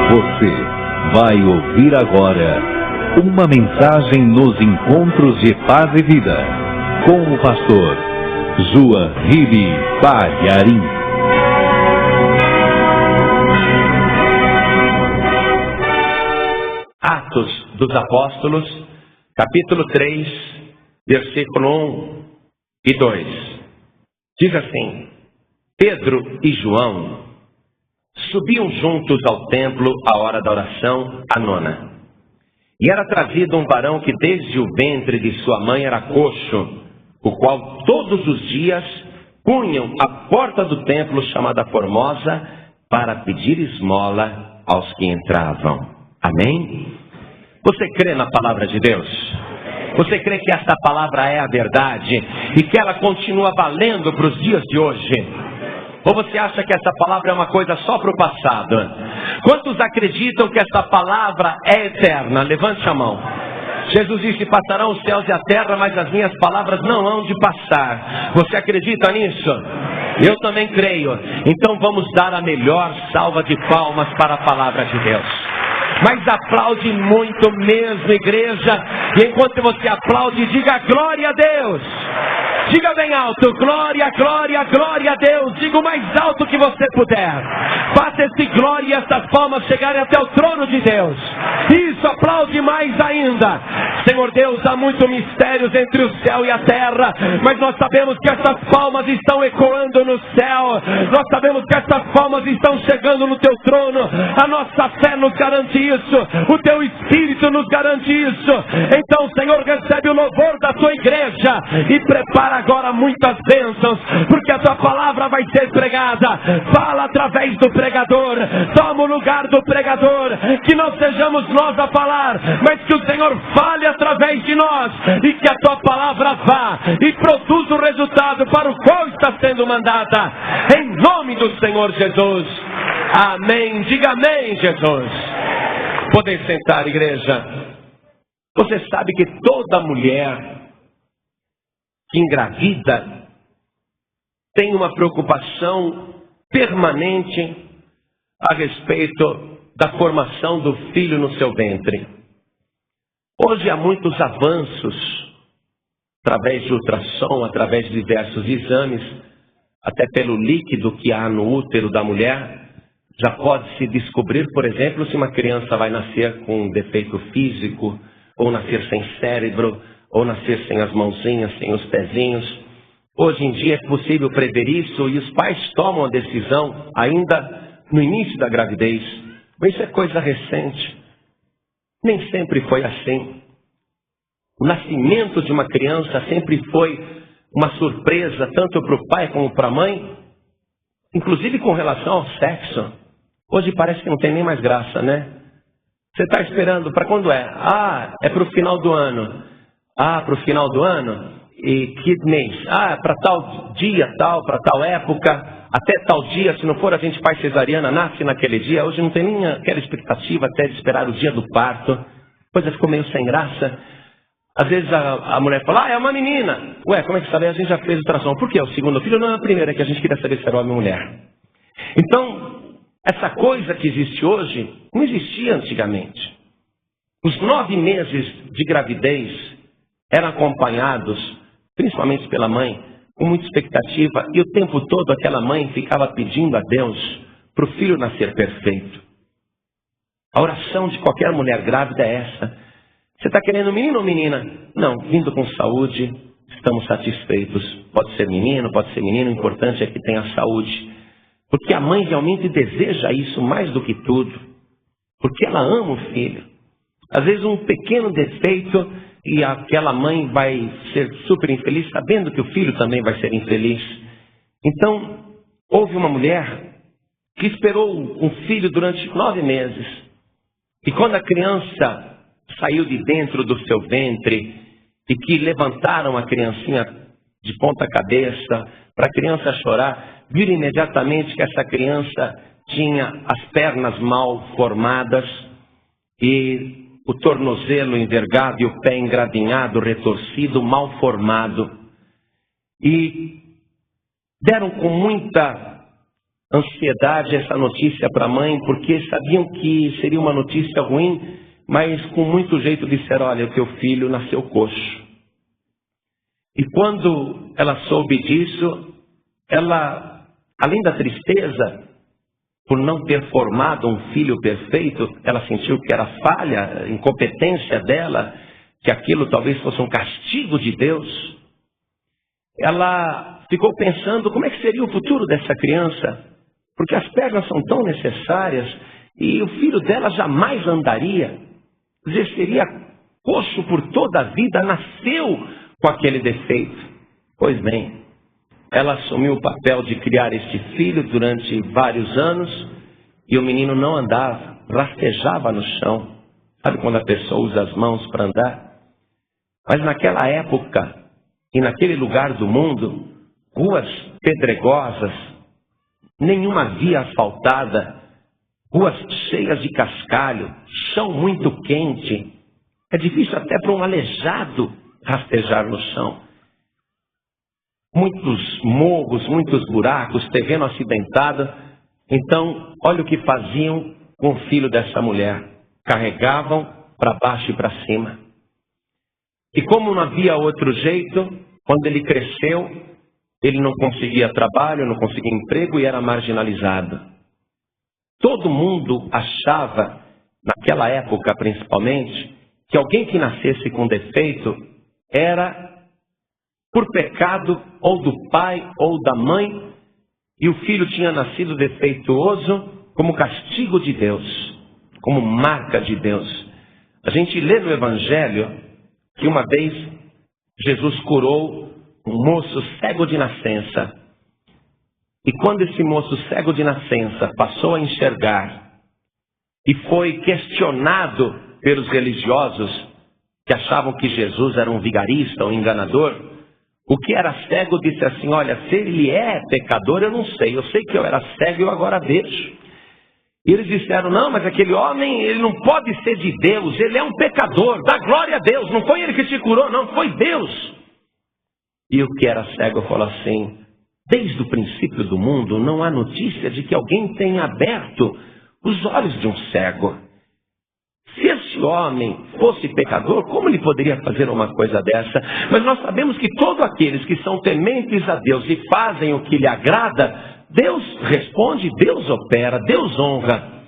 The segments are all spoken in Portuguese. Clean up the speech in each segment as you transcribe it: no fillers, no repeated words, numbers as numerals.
Você vai ouvir agora uma mensagem nos encontros de paz e vida com o pastor João Ribe Palharim. Atos dos Apóstolos, capítulo 3, versículo 1 e 2. Diz assim: Pedro e João subiam juntos ao templo à hora da oração, a nona. E era trazido um varão que desde o ventre de sua mãe era coxo, o qual todos os dias punham à porta do templo chamada Formosa para pedir esmola aos que entravam. Amém? Você crê na palavra de Deus? Você crê que essa palavra é a verdade e que ela continua valendo para os dias de hoje? Ou você acha que essa palavra é uma coisa só para o passado? Quantos acreditam que essa palavra é eterna? Levante a mão. Jesus disse: passarão os céus e a terra, mas as minhas palavras não hão de passar. Você acredita nisso? Eu também creio. Então vamos dar a melhor salva de palmas para a palavra de Deus. Mas aplaude muito mesmo, igreja. E enquanto você aplaude, diga glória a Deus. Diga bem alto: glória, glória, glória a Deus. Diga o mais alto que você puder. Faça esse glória e essas palmas chegarem até o trono de Deus. Isso, aplaude mais ainda. Senhor Deus, há muitos mistérios entre o céu e a terra, mas nós sabemos que essas palmas estão ecoando no céu. Nós sabemos que essas palmas estão chegando no teu trono. A nossa fé nos garante isso. O teu Espírito nos garante isso. Então, Senhor, recebe o louvor da tua igreja e prepara agora muitas bênçãos, porque a tua palavra vai ser pregada. Fala através do pregador. Toma o lugar do pregador. Que não sejamos nós a falar, mas que o Senhor fale através de nós e que a tua palavra vá e produza o resultado para o qual está sendo mandada. Em nome do Senhor Jesus. Amém. Diga amém, Jesus. Podem sentar, igreja. Você sabe que toda mulher que engravida tem uma preocupação permanente a respeito da formação do filho no seu ventre. Hoje há muitos avanços através de ultrassom, através de diversos exames, até pelo líquido que há no útero da mulher. Já pode-se descobrir, por exemplo, se uma criança vai nascer com um defeito físico, ou nascer sem cérebro, ou nascer sem as mãozinhas, sem os pezinhos. Hoje em dia é possível prever isso e os pais tomam a decisão ainda no início da gravidez. Mas isso é coisa recente. Nem sempre foi assim. O nascimento de uma criança sempre foi uma surpresa, tanto para o pai como para a mãe, inclusive com relação ao sexo. Hoje parece que não tem nem mais graça, né? Você está esperando para quando é? É para o final do ano. Para o final do ano? E que mês? Para tal dia, para tal época, até tal dia. Se não for, a gente faz cesariana, nasce naquele dia. Hoje não tem nem aquela expectativa até de esperar o dia do parto. Coisa ficou meio sem graça. Às vezes a mulher fala: é uma menina. Ué, como é que sabe? A gente já fez ultrassom. Por quê? O segundo filho não é a primeira, que a gente queria saber se era homem ou mulher. Então, essa coisa que existe hoje não existia antigamente. Os 9 meses de gravidez eram acompanhados, principalmente pela mãe, com muita expectativa, e o tempo todo aquela mãe ficava pedindo a Deus para o filho nascer perfeito. A oração de qualquer mulher grávida é essa: você está querendo menino ou menina? Não, vindo com saúde, estamos satisfeitos. Pode ser menino, pode ser menino, o importante é que tenha saúde. Porque a mãe realmente deseja isso mais do que tudo. Porque ela ama o filho. Às vezes um pequeno defeito e aquela mãe vai ser super infeliz, sabendo que o filho também vai ser infeliz. Então, houve uma mulher que esperou um filho durante 9 meses. E quando a criança saiu de dentro do seu ventre e que levantaram a criancinha de ponta cabeça para a criança chorar, viram imediatamente que essa criança tinha as pernas mal formadas e o tornozelo envergado e o pé engradinhado, retorcido, mal formado. E deram com muita ansiedade essa notícia para a mãe, porque sabiam que seria uma notícia ruim, mas com muito jeito disseram: olha, o teu filho nasceu coxo. E quando ela soube disso, ela, além da tristeza por não ter formado um filho perfeito, ela sentiu que era falha, incompetência dela, que aquilo talvez fosse um castigo de Deus. Ela ficou pensando como é que seria o futuro dessa criança, porque as pernas são tão necessárias e o filho dela jamais andaria. Quer dizer, seria coxo por toda a vida, nasceu com aquele defeito. Pois bem, ela assumiu o papel de criar este filho durante vários anos e o menino não andava, rastejava no chão. Sabe quando a pessoa usa as mãos para andar? Mas naquela época e naquele lugar do mundo, ruas pedregosas, nenhuma via asfaltada, ruas cheias de cascalho, chão muito quente. É difícil até para um aleijado rastejar no chão. Muitos morros, muitos buracos, terreno acidentado. Então, olha o que faziam com o filho dessa mulher. Carregavam para baixo e para cima. E como não havia outro jeito, quando ele cresceu, ele não conseguia trabalho, não conseguia emprego e era marginalizado. Todo mundo achava, naquela época principalmente, que alguém que nascesse com defeito era por pecado ou do pai ou da mãe, e o filho tinha nascido defeituoso como castigo de Deus, como marca de Deus. A gente lê no Evangelho que uma vez Jesus curou um moço cego de nascença. E quando esse moço cego de nascença passou a enxergar e foi questionado pelos religiosos que achavam que Jesus era um vigarista, um enganador, o que era cego disse assim: olha, se ele é pecador, eu não sei. Eu sei que eu era cego e eu agora vejo. E eles disseram: não, mas aquele homem, ele não pode ser de Deus. Ele é um pecador. Dá glória a Deus. Não foi ele que te curou, não. Foi Deus. E o que era cego falou assim: desde o princípio do mundo, não há notícia de que alguém tenha aberto os olhos de um cego. Se esse homem fosse pecador, como ele poderia fazer uma coisa dessa? Mas nós sabemos que todos aqueles que são tementes a Deus e fazem o que lhe agrada, Deus responde, Deus opera, Deus honra.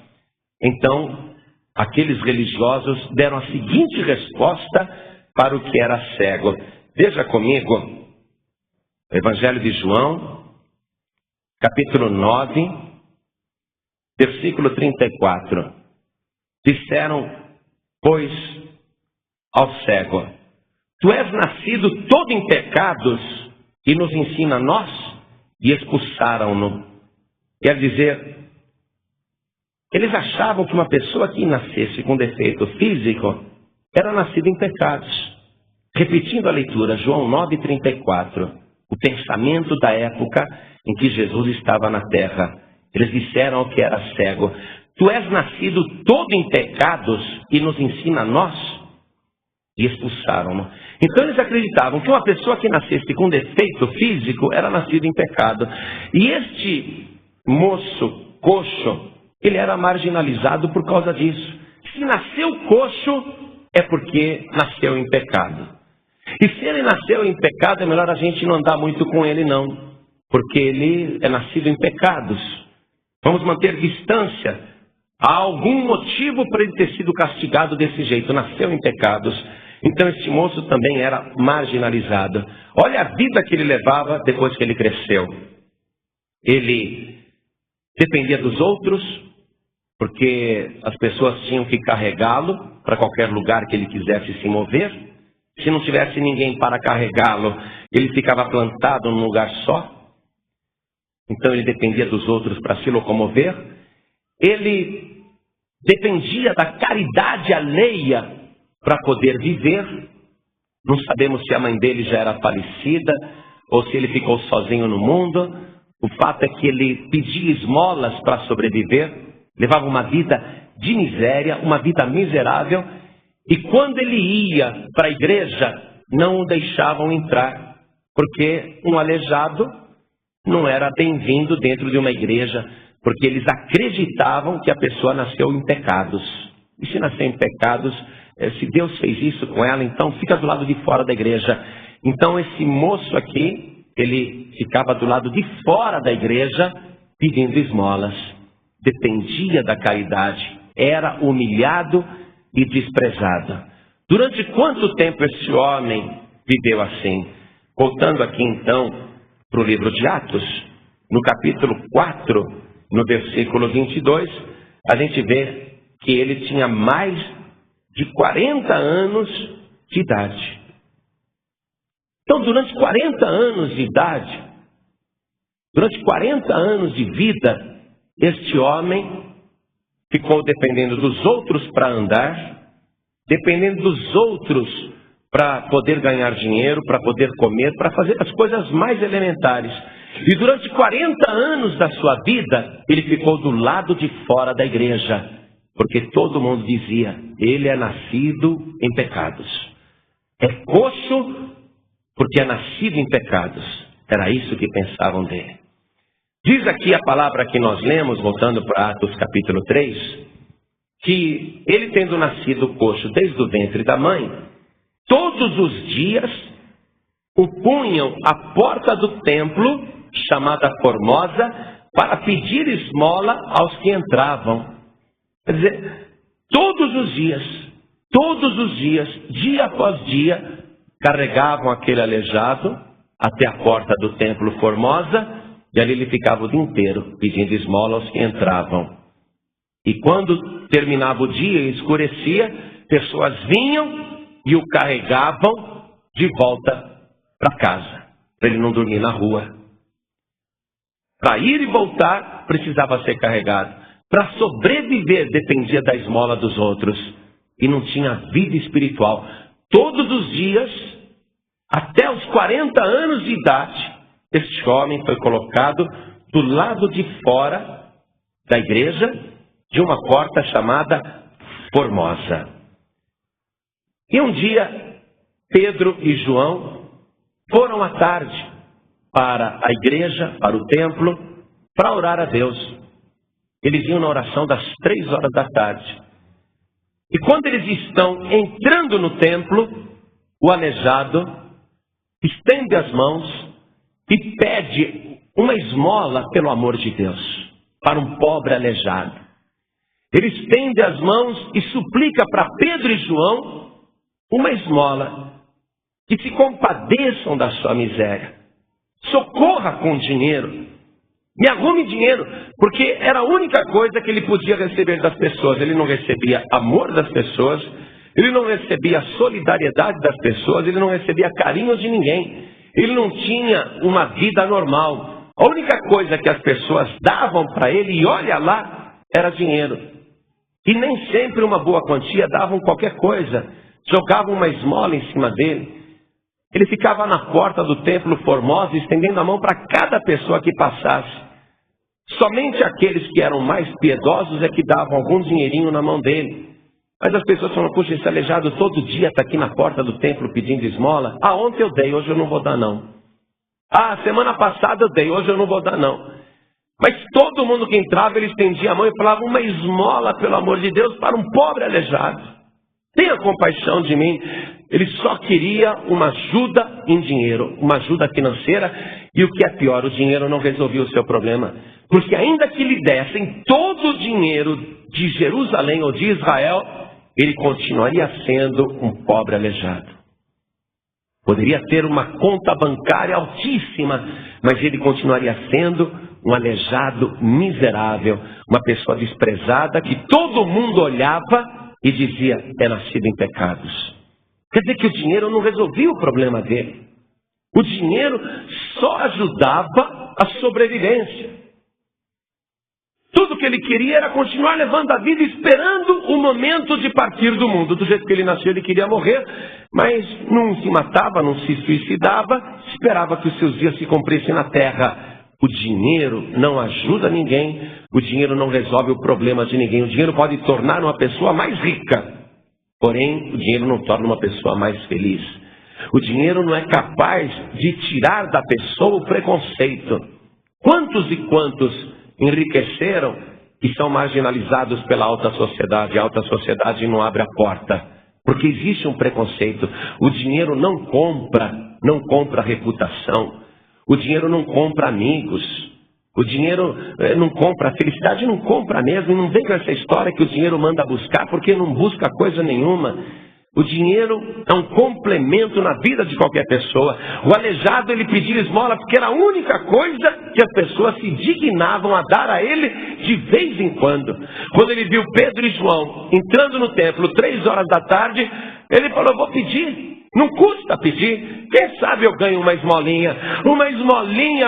Então, aqueles religiosos deram a seguinte resposta para o que era cego. Veja comigo, o Evangelho de João, capítulo 9, versículo 34. Disseram, pois, ao cego: tu és nascido todo em pecados e nos ensina a nós? E expulsaram-no. Quer dizer, eles achavam que uma pessoa que nascesse com defeito físico era nascida em pecados. Repetindo a leitura, João 9,34, o pensamento da época em que Jesus estava na terra. Eles disseram ao que era cego: tu és nascido todo em pecados e nos ensina a nós? E expulsaram-no. Então eles acreditavam que uma pessoa que nascesse com defeito físico era nascida em pecado. E este moço coxo, ele era marginalizado por causa disso. Se nasceu coxo, é porque nasceu em pecado. E se ele nasceu em pecado, é melhor a gente não andar muito com ele não, porque ele é nascido em pecados. Vamos manter distância. Há algum motivo para ele ter sido castigado desse jeito. Nasceu em pecados. Então este moço também era marginalizado. Olha a vida que ele levava depois que ele cresceu. Ele dependia dos outros, porque as pessoas tinham que carregá-lo para qualquer lugar que ele quisesse se mover. Se não tivesse ninguém para carregá-lo, ele ficava plantado num lugar só. Então ele dependia dos outros para se locomover. Ele dependia da caridade alheia para poder viver. Não sabemos se a mãe dele já era falecida ou se ele ficou sozinho no mundo. O fato é que ele pedia esmolas para sobreviver, levava uma vida de miséria, uma vida miserável, e quando ele ia para a igreja, não o deixavam entrar, porque um aleijado não era bem-vindo dentro de uma igreja, porque eles acreditavam que a pessoa nasceu em pecados. E se nasceu em pecados, se Deus fez isso com ela, então fica do lado de fora da igreja. Então esse moço aqui, ele ficava do lado de fora da igreja pedindo esmolas. Dependia da caridade, era humilhado e desprezado. Durante quanto tempo esse homem viveu assim? Voltando aqui então para o livro de Atos, no capítulo 4, no versículo 22, a gente vê que ele tinha mais de 40 anos de idade. Então, durante 40 anos de idade, durante 40 anos de vida, este homem ficou dependendo dos outros para andar, dependendo dos outros para poder ganhar dinheiro, para poder comer, para fazer as coisas mais elementares. E durante 40 anos da sua vida, ele ficou do lado de fora da igreja, porque todo mundo dizia, ele é nascido em pecados. É coxo porque é nascido em pecados. Era isso que pensavam dele. Diz aqui a palavra que nós lemos, voltando para Atos capítulo 3, que ele tendo nascido coxo desde o ventre da mãe, todos os dias o punham à porta do templo, chamada Formosa, para pedir esmola aos que entravam. Quer dizer, todos os dias, dia após dia, carregavam aquele aleijado até a porta do templo Formosa, e ali ele ficava o dia inteiro pedindo esmola aos que entravam. E quando terminava o dia e escurecia, pessoas vinham e o carregavam de volta para casa, para ele não dormir na rua. Para ir e voltar, precisava ser carregado. Para sobreviver, dependia da esmola dos outros. E não tinha vida espiritual. Todos os dias, até os 40 anos de idade, este homem foi colocado do lado de fora da igreja, de uma porta chamada Formosa. E um dia, Pedro e João foram à tarde para a igreja, para o templo, para orar a Deus. Eles iam na oração das 3 horas da tarde. E quando eles estão entrando no templo, o aleijado estende as mãos e pede uma esmola pelo amor de Deus, para um pobre aleijado. Ele estende as mãos e suplica para Pedro e João uma esmola, que se compadeçam da sua miséria. Socorra com dinheiro, me arrume dinheiro, porque era a única coisa que ele podia receber das pessoas. Ele não recebia amor das pessoas, ele não recebia solidariedade das pessoas, ele não recebia carinho de ninguém, ele não tinha uma vida normal. A única coisa que as pessoas davam para ele, e olha lá, era dinheiro. E nem sempre uma boa quantia, davam qualquer coisa, jogavam uma esmola em cima dele. Ele ficava na porta do templo Formosa, estendendo a mão para cada pessoa que passasse. Somente aqueles que eram mais piedosos é que davam algum dinheirinho na mão dele. Mas as pessoas falam, puxa, esse aleijado todo dia está aqui na porta do templo pedindo esmola. Ah, ontem eu dei, hoje eu não vou dar não. Ah, semana passada eu dei, hoje eu não vou dar não. Mas todo mundo que entrava, ele estendia a mão e falava uma esmola, pelo amor de Deus, para um pobre aleijado. Tenha compaixão de mim. Ele só queria uma ajuda em dinheiro, uma ajuda financeira. E o que é pior, o dinheiro não resolvia o seu problema. Porque ainda que lhe dessem todo o dinheiro de Jerusalém ou de Israel, ele continuaria sendo um pobre aleijado. Poderia ter uma conta bancária altíssima, mas ele continuaria sendo um aleijado miserável, uma pessoa desprezada que todo mundo olhava e dizia, é nascido em pecados. Quer dizer que o dinheiro não resolvia o problema dele. O dinheiro só ajudava a sobrevivência. Tudo que ele queria era continuar levando a vida, esperando o momento de partir do mundo. Do jeito que ele nasceu, ele queria morrer, mas não se matava, não se suicidava, esperava que os seus dias se cumprissem na terra. O dinheiro não ajuda ninguém, o dinheiro não resolve o problema de ninguém. O dinheiro pode tornar uma pessoa mais rica, porém o dinheiro não torna uma pessoa mais feliz. O dinheiro não é capaz de tirar da pessoa o preconceito. Quantos e quantos enriqueceram e são marginalizados pela alta sociedade? A alta sociedade não abre a porta, porque existe um preconceito. O dinheiro não compra reputação. O dinheiro não compra amigos. O dinheiro não compra, a felicidade não compra mesmo. E não vem com essa história que o dinheiro manda buscar, porque não busca coisa nenhuma. O dinheiro é um complemento na vida de qualquer pessoa. O aleijado, ele pedia esmola porque era a única coisa que as pessoas se dignavam a dar a ele de vez em quando. Quando ele viu Pedro e João entrando no templo 3 horas da tarde, ele falou: vou pedir. Não custa pedir. Quem sabe eu ganho uma esmolinha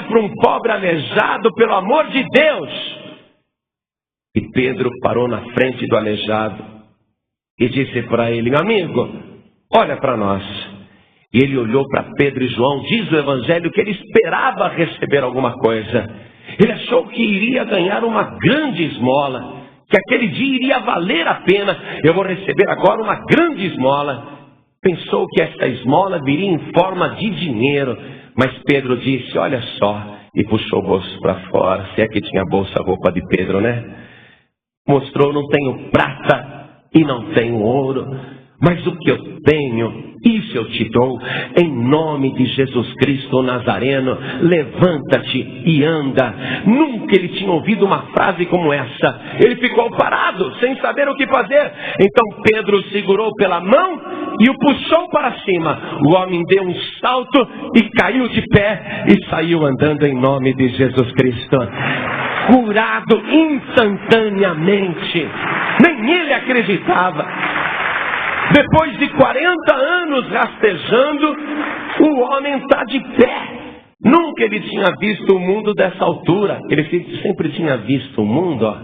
para um pobre aleijado, pelo amor de Deus. E Pedro parou na frente do aleijado e disse para ele: meu amigo, olha para nós. E ele olhou para Pedro e João. Diz o Evangelho que ele esperava receber alguma coisa. Ele achou que iria ganhar uma grande esmola, que aquele dia iria valer a pena. Eu vou receber agora uma grande esmola. Pensou que essa esmola viria em forma de dinheiro. Mas Pedro disse: olha só. E puxou o bolso para fora. Se é que tinha bolsa, a roupa de Pedro, né? Mostrou: não tenho prata e não tenho ouro, mas o que eu tenho, isso eu te dou. Em nome de Jesus Cristo Nazareno, levanta-te e anda. Nunca ele tinha ouvido uma frase como essa. Ele ficou parado, sem saber o que fazer. Então Pedro o segurou pela mão e o puxou para cima. O homem deu um salto e caiu de pé e saiu andando em nome de Jesus Cristo. Curado instantaneamente. Nem ele acreditava. Depois de 40 anos rastejando, o homem está de pé. Nunca ele tinha visto o mundo dessa altura. Ele sempre tinha visto o mundo, ó,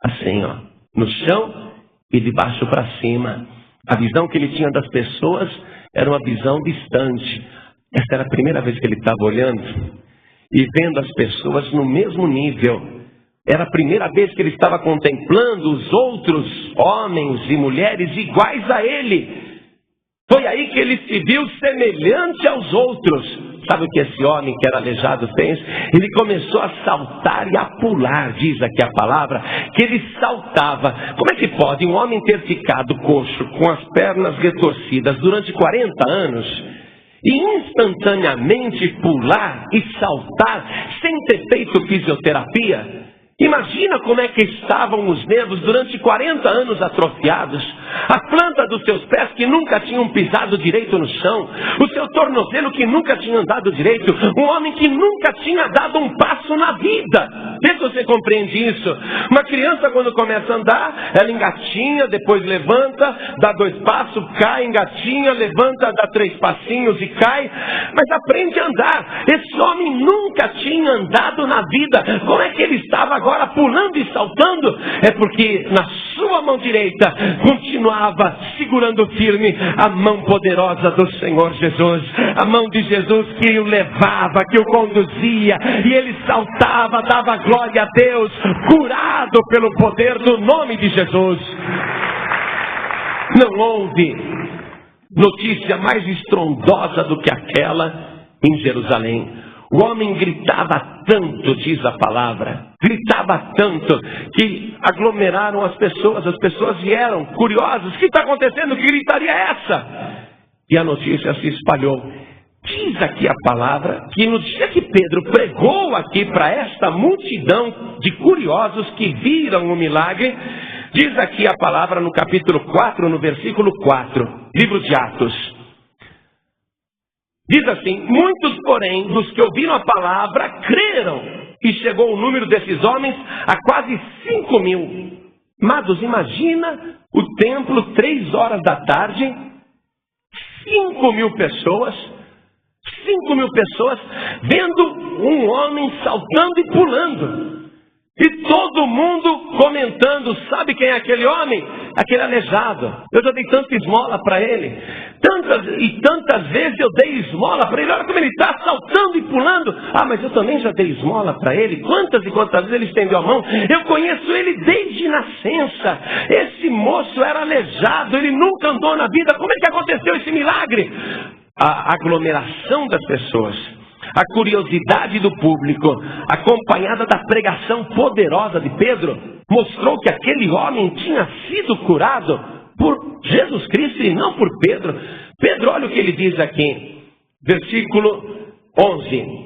assim, ó, no chão e de baixo para cima. A visão que ele tinha das pessoas era uma visão distante. Essa era a primeira vez que ele estava olhando e vendo as pessoas no mesmo nível. Era a primeira vez que ele estava contemplando os outros homens e mulheres iguais a ele. Foi aí que ele se viu semelhante aos outros. Sabe o que esse homem que era aleijado fez? Ele começou a saltar e a pular, diz aqui a palavra, que ele saltava. Como é que pode um homem ter ficado coxo, com as pernas retorcidas durante 40 anos, e instantaneamente pular e saltar sem ter feito fisioterapia? Imagina como é que estavam os nervos durante 40 anos atrofiados. A planta dos seus pés que nunca tinham pisado direito no chão. O seu tornozelo que nunca tinha andado direito. Um homem que nunca tinha dado um passo na vida. Vê se você compreende isso. Uma criança, quando começa a andar, ela engatinha, depois levanta, dá 2 passos, cai, engatinha, levanta, dá 3 passinhos e cai. Mas aprende a andar. Esse homem nunca tinha andado na vida. Como é que ele estava agora pulando e saltando? É porque na sua mão direita continuava segurando firme a mão poderosa do Senhor Jesus. A mão de Jesus que o levava, que o conduzia, e ele saltava, dava glória a Deus, curado pelo poder do nome de Jesus. Não houve notícia mais estrondosa do que aquela em Jerusalém. O homem gritava tanto, diz a palavra, gritava tanto, que aglomeraram as pessoas vieram curiosas. O que está acontecendo? Que gritaria é essa? E a notícia se espalhou. Diz aqui a palavra que no dia que Pedro pregou aqui para esta multidão de curiosos que viram o milagre, diz aqui a palavra no capítulo 4, no versículo 4, livro de Atos. Diz assim: muitos, porém, dos que ouviram a palavra, creram, e chegou o número desses homens a quase 5.000. Amados, imagina o templo, 3 horas da tarde, 5.000 pessoas, 5.000 pessoas, vendo um homem saltando e pulando. E todo mundo comentando: sabe quem é aquele homem? Aquele aleijado. Eu já dei tanta esmola para ele. Tantas vezes eu dei esmola para ele. Olha como ele está saltando e pulando. Ah, mas eu também já dei esmola para ele. Quantas e quantas vezes ele estendeu a mão. Eu conheço ele desde nascença. Esse moço era aleijado. Ele nunca andou na vida. Como é que aconteceu esse milagre? A aglomeração das pessoas, a curiosidade do público, acompanhada da pregação poderosa de Pedro, mostrou que aquele homem tinha sido curado por Jesus Cristo e não por Pedro. Pedro, olha o que ele diz aqui, versículo 11.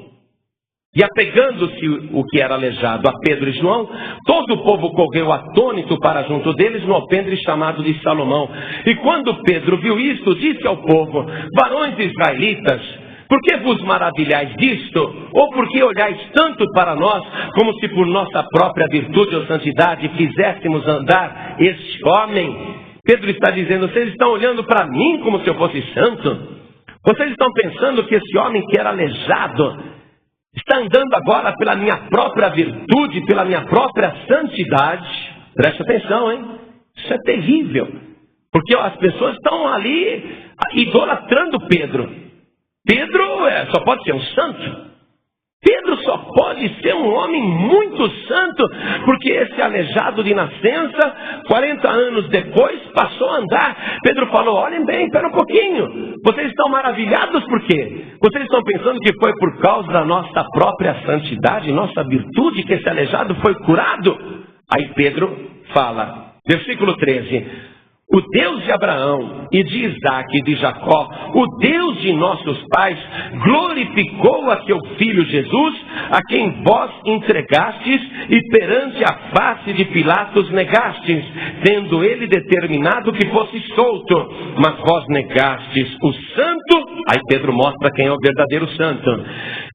E apegando-se o que era aleijado a Pedro e João, todo o povo correu atônito para junto deles no alpendre chamado de Salomão. E quando Pedro viu isto, disse ao povo: varões israelitas, por que vos maravilhais disto? Ou por que olhais tanto para nós, como se por nossa própria virtude ou santidade fizéssemos andar este homem? Pedro está dizendo: vocês estão olhando para mim como se eu fosse santo? Vocês estão pensando que esse homem que era aleijado está andando agora pela minha própria virtude, pela minha própria santidade? Preste atenção, hein? Isso é terrível. Porque as pessoas estão ali idolatrando Pedro. Pedro só pode ser um santo. Pedro só pode ser um homem muito santo, porque esse aleijado de nascença, 40 anos depois, passou a andar. Pedro falou: olhem bem, espera um pouquinho. Vocês estão maravilhados por quê? Vocês estão pensando que foi por causa da nossa própria santidade, nossa virtude, que esse aleijado foi curado? Aí Pedro fala, versículo 13: o Deus de Abraão e de Isaque e de Jacó, o Deus de nossos pais, glorificou a seu filho Jesus, a quem vós entregastes e perante a face de Pilatos negastes, tendo ele determinado que fosse solto. Mas vós negastes o santo. Aí Pedro mostra quem é o verdadeiro santo.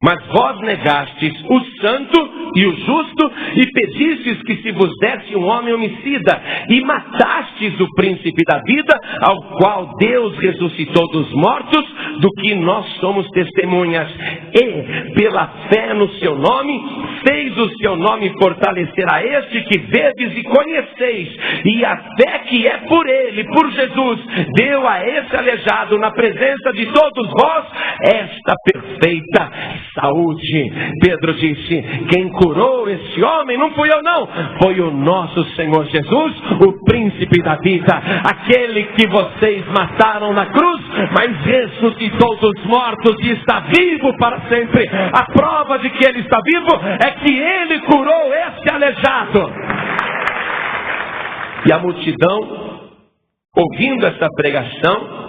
Mas vós negastes o santo e o justo, e pedistes que se vos desse um homem homicida, e matastes o príncipe da vida, ao qual Deus ressuscitou dos mortos, do que nós somos testemunhas. E pela fé no seu nome, fez o seu nome fortalecer a este que vedes e conheceis. E a fé que é por ele, por Jesus, deu a esse aleijado, na presença de todos vós, esta perfeita saúde. Pedro disse: quem curou esse homem não fui eu não, foi o nosso Senhor Jesus, o príncipe da vida, aquele que vocês mataram na cruz, mas ressuscitou dos mortos e está vivo para sempre. A prova de que ele está vivo é que ele curou esse aleijado. E a multidão, ouvindo essa pregação,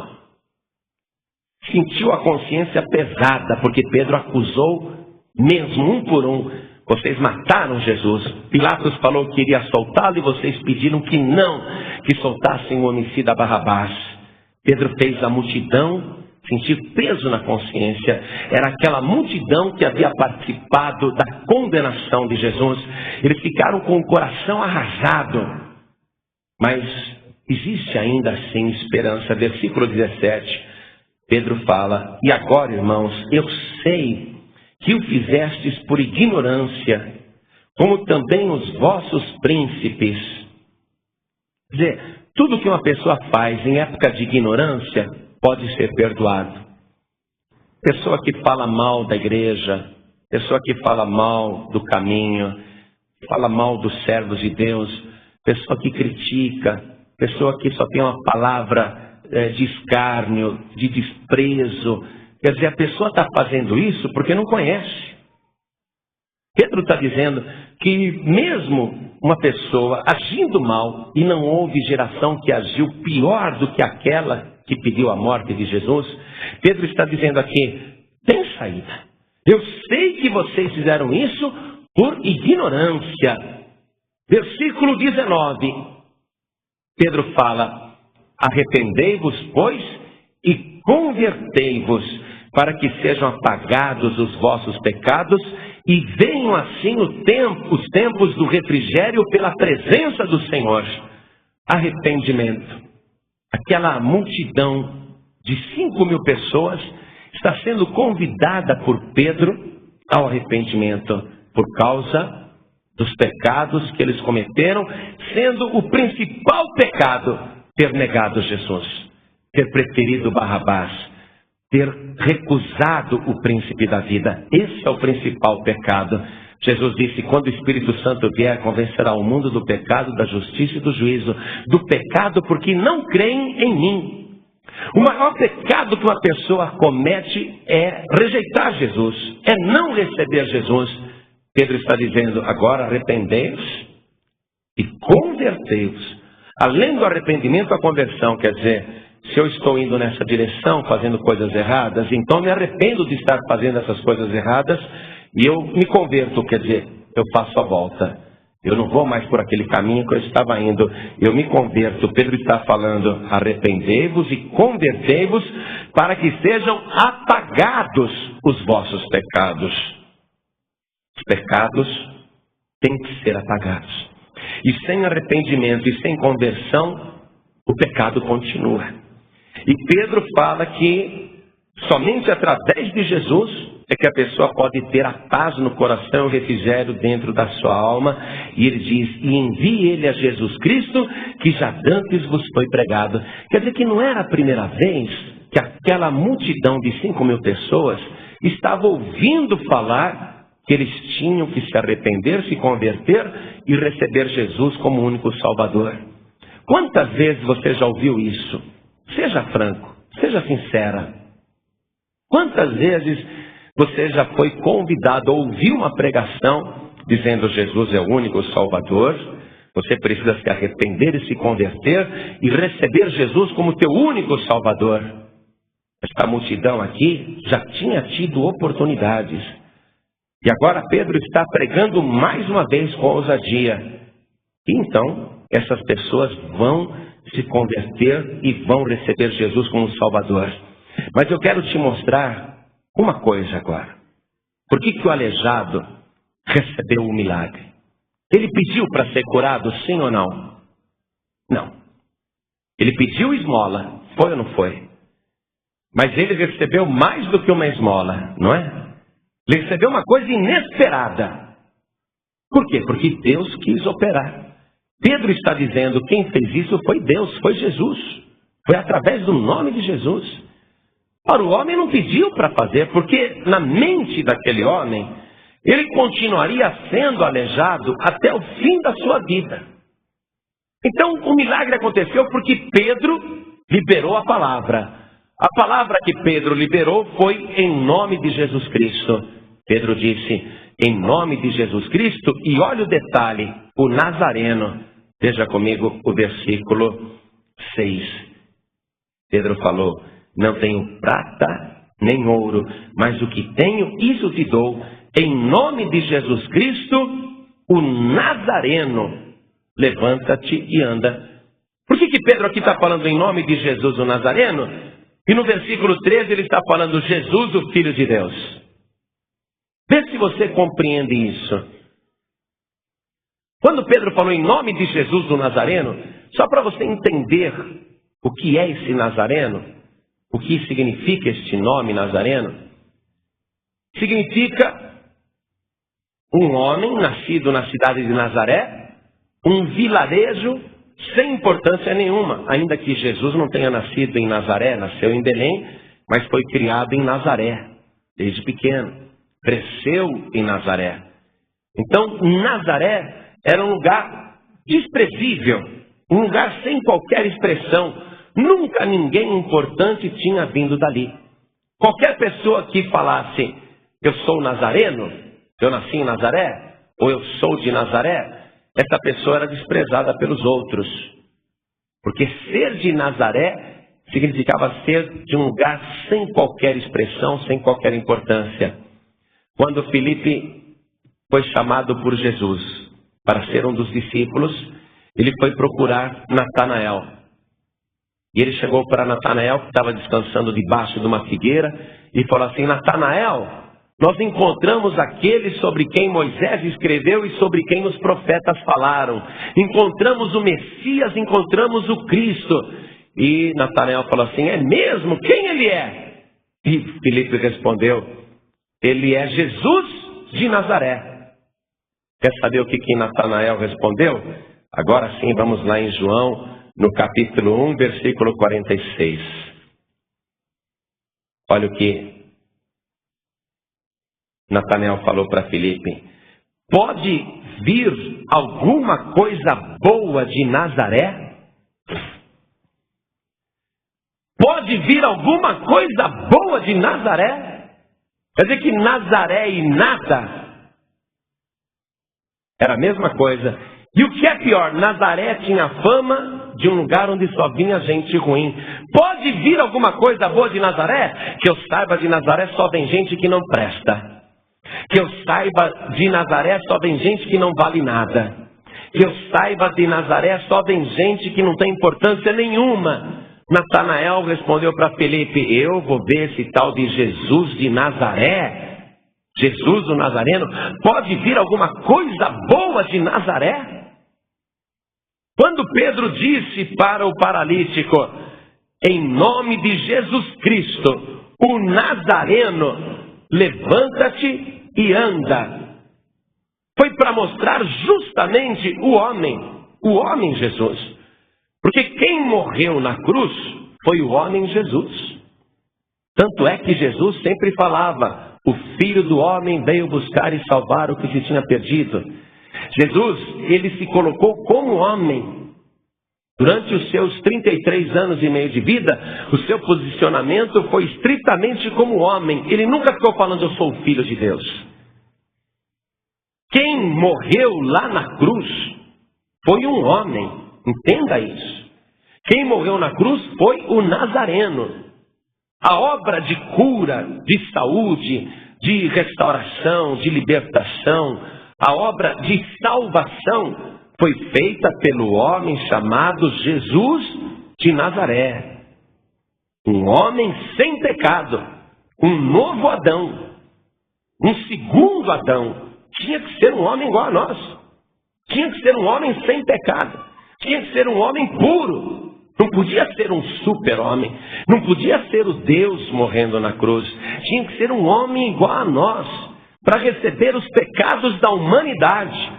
sentiu a consciência pesada, porque Pedro acusou mesmo, um por um: vocês mataram Jesus. Pilatos falou que iria soltá-lo e vocês pediram que não, que soltassem o homicida Barrabás. Pedro fez a multidão sentir peso na consciência. Era aquela multidão que havia participado da condenação de Jesus. Eles ficaram com o coração arrasado. Mas existe ainda assim esperança. Versículo 17, Pedro fala: e agora, irmãos, eu sei que o fizestes por ignorância, como também os vossos príncipes. Quer dizer, tudo que uma pessoa faz em época de ignorância pode ser perdoado. Pessoa que fala mal da igreja, pessoa que fala mal do caminho, fala mal dos servos de Deus, pessoa que critica, pessoa que só tem uma palavra de escárnio, de desprezo. Quer dizer, a pessoa está fazendo isso porque não conhece. Pedro está dizendo que mesmo uma pessoa agindo mal, e não houve geração que agiu pior do que aquela que pediu a morte de Jesus, Pedro está dizendo aqui: tem saída. Eu sei que vocês fizeram isso por ignorância. Versículo 19, Pedro fala: arrependei-vos, pois, e convertei-vos, para que sejam apagados os vossos pecados, e venham assim os tempos do refrigério pela presença do Senhor. Arrependimento. Aquela multidão de 5.000 pessoas está sendo convidada por Pedro ao arrependimento, por causa dos pecados que eles cometeram, sendo o principal pecado ter negado Jesus, ter preferido Barrabás, ter recusado o príncipe da vida. Esse é o principal pecado. Jesus disse: quando o Espírito Santo vier, convencerá o mundo do pecado, da justiça e do juízo. Do pecado porque não creem em mim. O maior pecado que uma pessoa comete é rejeitar Jesus, é não receber Jesus. Pedro está dizendo, agora arrependei-vos e convertei-vos. Além do arrependimento, a conversão, quer dizer, se eu estou indo nessa direção, fazendo coisas erradas, então me arrependo de estar fazendo essas coisas erradas e eu me converto, quer dizer, eu faço a volta. Eu não vou mais por aquele caminho que eu estava indo. Eu me converto. Pedro está falando, arrependei-vos e convertei-vos para que sejam apagados os vossos pecados. Os pecados têm que ser apagados. E sem arrependimento e sem conversão, o pecado continua. E Pedro fala que somente através de Jesus é que a pessoa pode ter a paz no coração, o refrigério dentro da sua alma. E ele diz, e envie ele a Jesus Cristo, que já dantes vos foi pregado. Quer dizer que não era a primeira vez que aquela multidão de 5.000 pessoas estava ouvindo falar que eles tinham que se arrepender, se converter e receber Jesus como único Salvador. Quantas vezes você já ouviu isso? Seja franco, seja sincera. Quantas vezes você já foi convidado a ouvir uma pregação dizendo Jesus é o único Salvador, você precisa se arrepender e se converter e receber Jesus como teu único Salvador? Esta multidão aqui já tinha tido oportunidades. E agora Pedro está pregando mais uma vez com ousadia. E então, essas pessoas vão se converter e vão receber Jesus como Salvador. Mas eu quero te mostrar uma coisa agora. Por que o aleijado recebeu o milagre? Ele pediu para ser curado, sim ou não? Não. Ele pediu esmola, foi ou não foi? Mas ele recebeu mais do que uma esmola, não é? Ele recebeu uma coisa inesperada. Por quê? Porque Deus quis operar. Pedro está dizendo, quem fez isso foi Deus, foi Jesus. Foi através do nome de Jesus. Ora, o homem não pediu para fazer, porque na mente daquele homem, ele continuaria sendo aleijado até o fim da sua vida. Então, o milagre aconteceu porque Pedro liberou a palavra. A palavra que Pedro liberou foi em nome de Jesus Cristo. Pedro disse, em nome de Jesus Cristo, e olha o detalhe, o Nazareno. Veja comigo o versículo 6. Pedro falou, não tenho prata nem ouro, mas o que tenho, isso te dou. Em nome de Jesus Cristo, o Nazareno, levanta-te e anda. Por que Pedro aqui está falando em nome de Jesus, o Nazareno? E no versículo 13 ele está falando Jesus, o Filho de Deus. Vê se você compreende isso. Quando Pedro falou em nome de Jesus, o Nazareno, só para você entender o que é esse Nazareno, o que significa este nome Nazareno, significa um homem nascido na cidade de Nazaré, um vilarejo sem importância nenhuma, ainda que Jesus não tenha nascido em Nazaré, nasceu em Belém, mas foi criado em Nazaré, desde pequeno, cresceu em Nazaré. Então, Nazaré era um lugar desprezível, um lugar sem qualquer expressão. Nunca ninguém importante tinha vindo dali. Qualquer pessoa que falasse, eu sou nazareno, eu nasci em Nazaré, ou eu sou de Nazaré, essa pessoa era desprezada pelos outros. Porque ser de Nazaré significava ser de um lugar sem qualquer expressão, sem qualquer importância. Quando Filipe foi chamado por Jesus para ser um dos discípulos, ele foi procurar Natanael. E ele chegou para Natanael, que estava descansando debaixo de uma figueira, e falou assim, Natanael, nós encontramos aquele sobre quem Moisés escreveu e sobre quem os profetas falaram. Encontramos o Messias, encontramos o Cristo. E Natanael falou assim, é mesmo? Quem ele é? E Filipe respondeu, ele é Jesus de Nazaré. Quer saber o que Natanael respondeu? Agora sim, vamos lá em João, no capítulo 1, versículo 46. Olha o que Natanael falou para Filipe. Pode vir alguma coisa boa de Nazaré? pode vir alguma coisa boa de Nazaré? Quer dizer que Nazaré e nada era a mesma coisa. E o que é pior, Nazaré tinha fama de um lugar onde só vinha gente ruim. Pode vir alguma coisa boa de Nazaré? Que eu saiba, de Nazaré só vem gente que não presta. Que eu saiba, de Nazaré só vem gente que não vale nada. Que eu saiba, de Nazaré só vem gente que não tem importância nenhuma. Natanael respondeu para Felipe: eu vou ver esse tal de Jesus de Nazaré. Jesus o Nazareno, pode vir alguma coisa boa de Nazaré? Quando Pedro disse para o paralítico: em nome de Jesus Cristo, o Nazareno, levanta-te e anda, foi para mostrar justamente o homem Jesus. Porque quem morreu na cruz foi o homem Jesus. Tanto é que Jesus sempre falava: o Filho do Homem veio buscar e salvar o que se tinha perdido. Jesus, ele se colocou como homem. Durante os seus 33 anos e meio de vida, o seu posicionamento foi estritamente como homem. Ele nunca ficou falando: eu sou o Filho de Deus. Quem morreu lá na cruz foi um homem. Entenda isso. Quem morreu na cruz foi o Nazareno. A obra de cura, de saúde, de restauração, de libertação, a obra de salvação foi feita pelo homem chamado Jesus de Nazaré. Um homem sem pecado, um novo Adão, um segundo Adão. Tinha que ser um homem igual a nós. Tinha que ser um homem sem pecado. Tinha que ser um homem puro. Não podia ser um super-homem. Não podia ser o Deus morrendo na cruz. Tinha que ser um homem igual a nós, para receber os pecados da humanidade.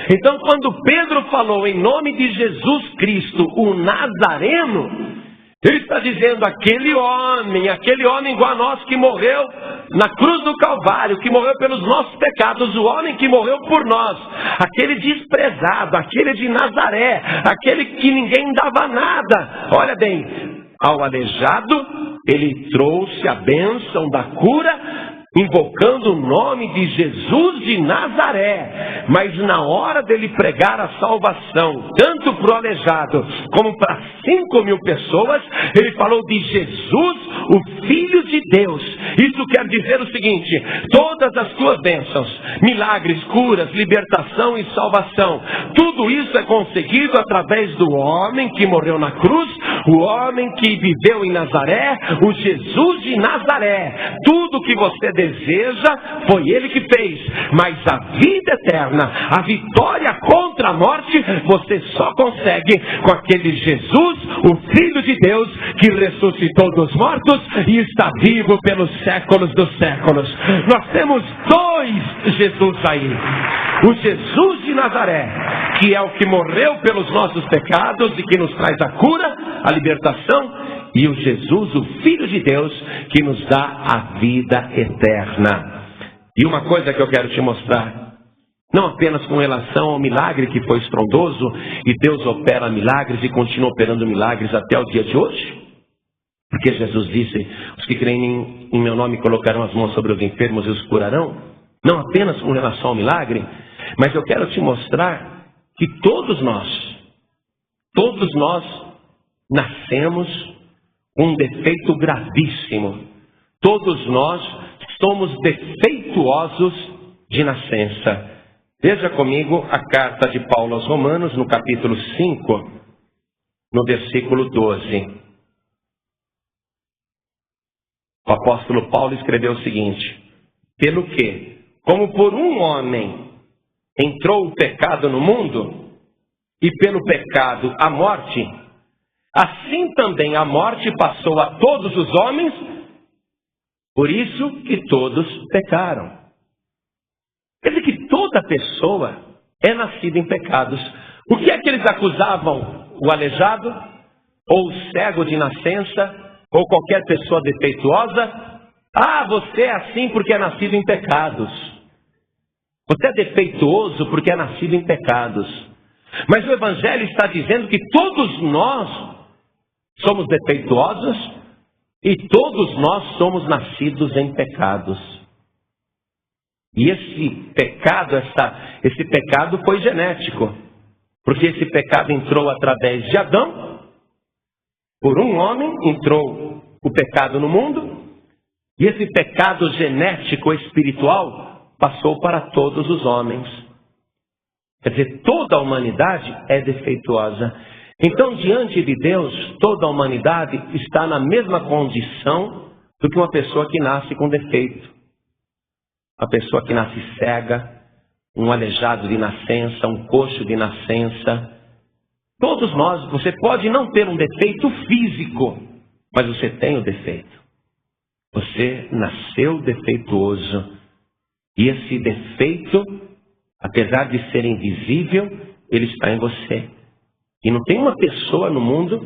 Então, quando Pedro falou em nome de Jesus Cristo, o Nazareno, ele está dizendo: aquele homem igual a nós que morreu na cruz do Calvário, que morreu pelos nossos pecados, o homem que morreu por nós, aquele desprezado, aquele de Nazaré, aquele que ninguém dava nada. Olha bem, ao aleijado, ele trouxe a bênção da cura, invocando o nome de Jesus de Nazaré. Mas na hora dele pregar a salvação, tanto para o aleijado como para 5.000 pessoas, ele falou de Jesus, o Filho de Deus. Isso quer dizer o seguinte: todas as tuas bênçãos, milagres, curas, libertação e salvação, tudo isso é conseguido através do homem que morreu na cruz, o homem que viveu em Nazaré, o Jesus de Nazaré. Tudo que você deseja foi ele que fez, mas a vida eterna, a vitória contra a morte, você só consegue com aquele Jesus, o Filho de Deus, que ressuscitou dos mortos e está vivo pelos séculos dos séculos. Nós temos dois Jesus aí: o Jesus de Nazaré, que é o que morreu pelos nossos pecados e que nos traz a cura, a libertação, e o Jesus, o Filho de Deus, que nos dá a vida eterna. E uma coisa que eu quero te mostrar, não apenas com relação ao milagre que foi estrondoso, e Deus opera milagres e continua operando milagres até o dia de hoje, porque Jesus disse: os que creem em meu nome colocarão as mãos sobre os enfermos e os curarão. Não apenas com relação ao milagre, mas eu quero te mostrar que todos nós nascemos com um defeito gravíssimo. Todos nós somos defeituosos de nascença. Veja comigo a carta de Paulo aos Romanos, no capítulo 5, no versículo 12. O apóstolo Paulo escreveu o seguinte: pelo que, como por um homem entrou o pecado no mundo, e pelo pecado a morte, assim também a morte passou a todos os homens, por isso que todos pecaram. Quer dizer que toda pessoa é nascida em pecados. O que é que eles acusavam o aleijado, ou o cego de nascença, ou qualquer pessoa defeituosa? Ah, você é assim porque é nascido em pecados. Você é defeituoso porque é nascido em pecados. Mas o Evangelho está dizendo que todos nós somos defeituosos, E todos nós somos nascidos em pecados. E esse pecado foi genético. Porque esse pecado entrou através de Adão. Por um homem entrou o pecado no mundo. E esse pecado genético espiritual passou para todos os homens. Quer dizer, toda a humanidade é defeituosa. Então, diante de Deus, toda a humanidade está na mesma condição do que uma pessoa que nasce com defeito. A pessoa que nasce cega, um aleijado de nascença, um coxo de nascença. Todos nós, você pode não ter um defeito físico, mas você tem o defeito. Você nasceu defeituoso. E esse defeito, apesar de ser invisível, ele está em você. E não tem uma pessoa no mundo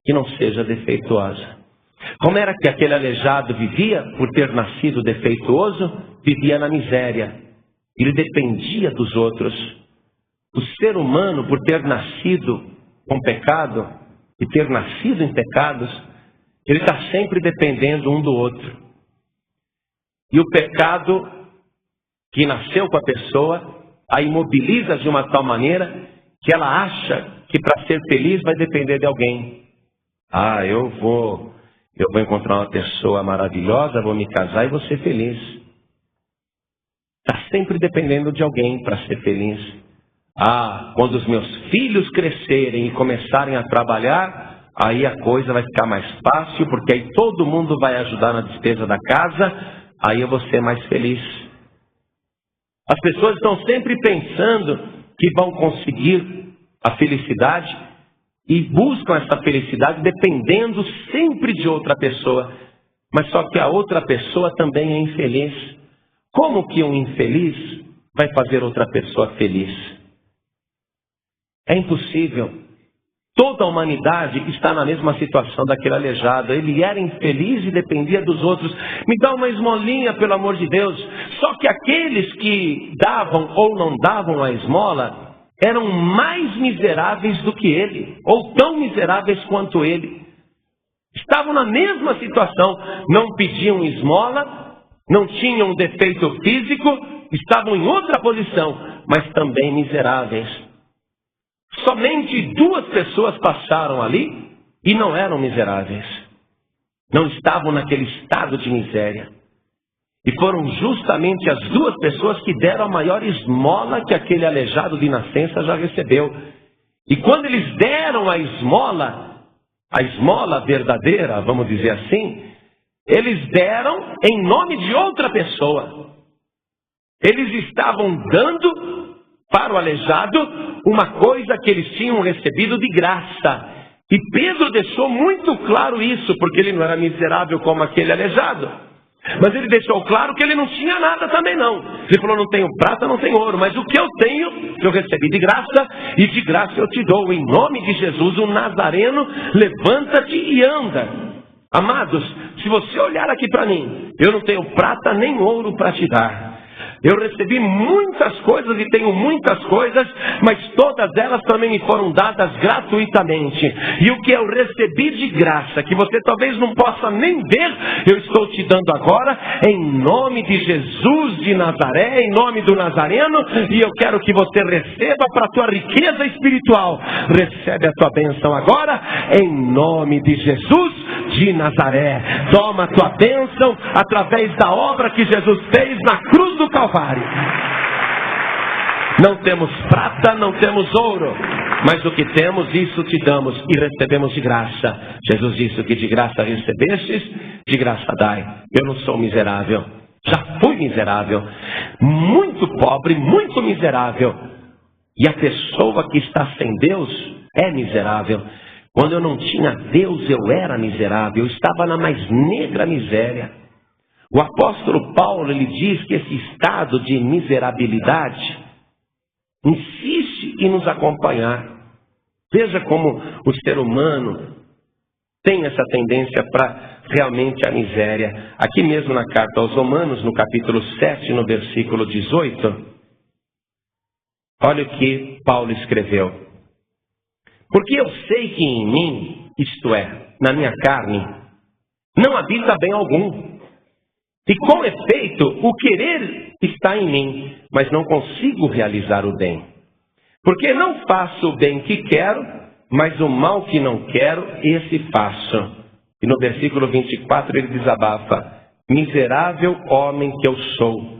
que não seja defeituosa. Como era que aquele aleijado vivia? Por ter nascido defeituoso, vivia na miséria. Ele dependia dos outros. O ser humano, por ter nascido com pecado e ter nascido em pecados, ele está sempre dependendo um do outro. E o pecado que nasceu com a pessoa a imobiliza de uma tal maneira que ela acha que para ser feliz vai depender de alguém. Eu vou encontrar uma pessoa maravilhosa, vou me casar e vou ser feliz. Está sempre dependendo de alguém para ser feliz. Quando os meus filhos crescerem e começarem a trabalhar, aí a coisa vai ficar mais fácil, porque aí todo mundo vai ajudar na despesa da casa, aí eu vou ser mais feliz. As pessoas estão sempre pensando que vão conseguir a felicidade e buscam essa felicidade dependendo sempre de outra pessoa. Mas só que a outra pessoa também é infeliz. Como que um infeliz vai fazer outra pessoa feliz? É impossível. Toda a humanidade está na mesma situação daquele aleijado. Ele era infeliz e dependia dos outros. Me dá uma esmolinha, pelo amor de Deus. Só que aqueles que davam ou não davam a esmola eram mais miseráveis do que ele, ou tão miseráveis quanto ele. Estavam na mesma situação, não pediam esmola, não tinham defeito físico, estavam em outra posição, mas também miseráveis. Somente 2 pessoas passaram ali e não eram miseráveis. Não estavam naquele estado de miséria. E foram justamente as 2 pessoas que deram a maior esmola que aquele aleijado de nascença já recebeu. E quando eles deram a esmola verdadeira, vamos dizer assim, eles deram em nome de outra pessoa. Eles estavam dando para o aleijado uma coisa que eles tinham recebido de graça. E Pedro deixou muito claro isso, porque ele não era miserável como aquele aleijado. Mas ele deixou claro que ele não tinha nada também não. Ele falou, não tenho prata, não tenho ouro, mas o que eu tenho, eu recebi de graça, e de graça eu te dou. Em nome de Jesus, o Nazareno, levanta-te e anda. Amados, se você olhar aqui para mim, eu não tenho prata nem ouro para te dar. Eu recebi muitas coisas e tenho muitas coisas, mas todas elas também me foram dadas gratuitamente. E o que eu recebi de graça, que você talvez não possa nem ver, eu estou te dando agora, em nome de Jesus de Nazaré, em nome do Nazareno, e eu quero que você receba para a tua riqueza espiritual. Recebe a tua bênção agora, em nome de Jesus de Nazaré. Toma a tua bênção através da obra que Jesus fez na cruz do Calvário. Não temos prata, não temos ouro, mas o que temos, isso te damos e recebemos de graça. Jesus disse: o que de graça recebestes, de graça dai. Eu não sou miserável, já fui miserável, muito pobre, muito miserável. E a pessoa que está sem Deus é miserável. Quando eu não tinha Deus, eu era miserável, eu estava na mais negra miséria. O apóstolo Paulo, ele diz que esse estado de miserabilidade insiste em nos acompanhar. Veja como o ser humano tem essa tendência para realmente a miséria. Aqui mesmo na carta aos Romanos, no capítulo 7, no versículo 18, olha o que Paulo escreveu. Porque eu sei que em mim, isto é, na minha carne, não habita bem algum. E com efeito, o querer está em mim, mas não consigo realizar o bem. Porque não faço o bem que quero, mas o mal que não quero, esse faço. E no versículo 24 ele desabafa: miserável homem que eu sou,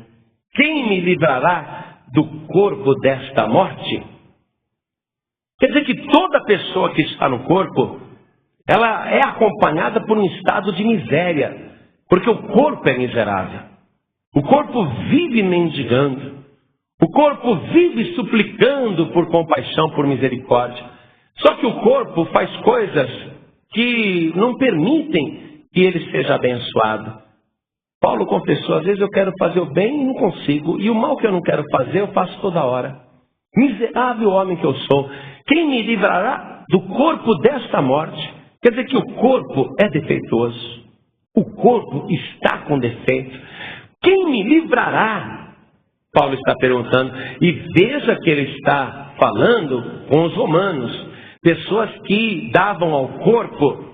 quem me livrará do corpo desta morte? Quer dizer que toda pessoa que está no corpo, ela é acompanhada por um estado de miséria, porque o corpo é miserável. O corpo vive mendigando. O corpo vive suplicando por compaixão, por misericórdia. Só que o corpo faz coisas que não permitem que ele seja abençoado. Paulo confessou: às vezes eu quero fazer o bem e não consigo, e o mal que eu não quero fazer eu faço toda hora. Miserável homem que eu sou, quem me livrará do corpo desta morte? Quer dizer que o corpo é defeituoso. O corpo está com defeito. Quem me livrará? Paulo está perguntando. E veja que ele está falando com os romanos. Pessoas que davam ao corpo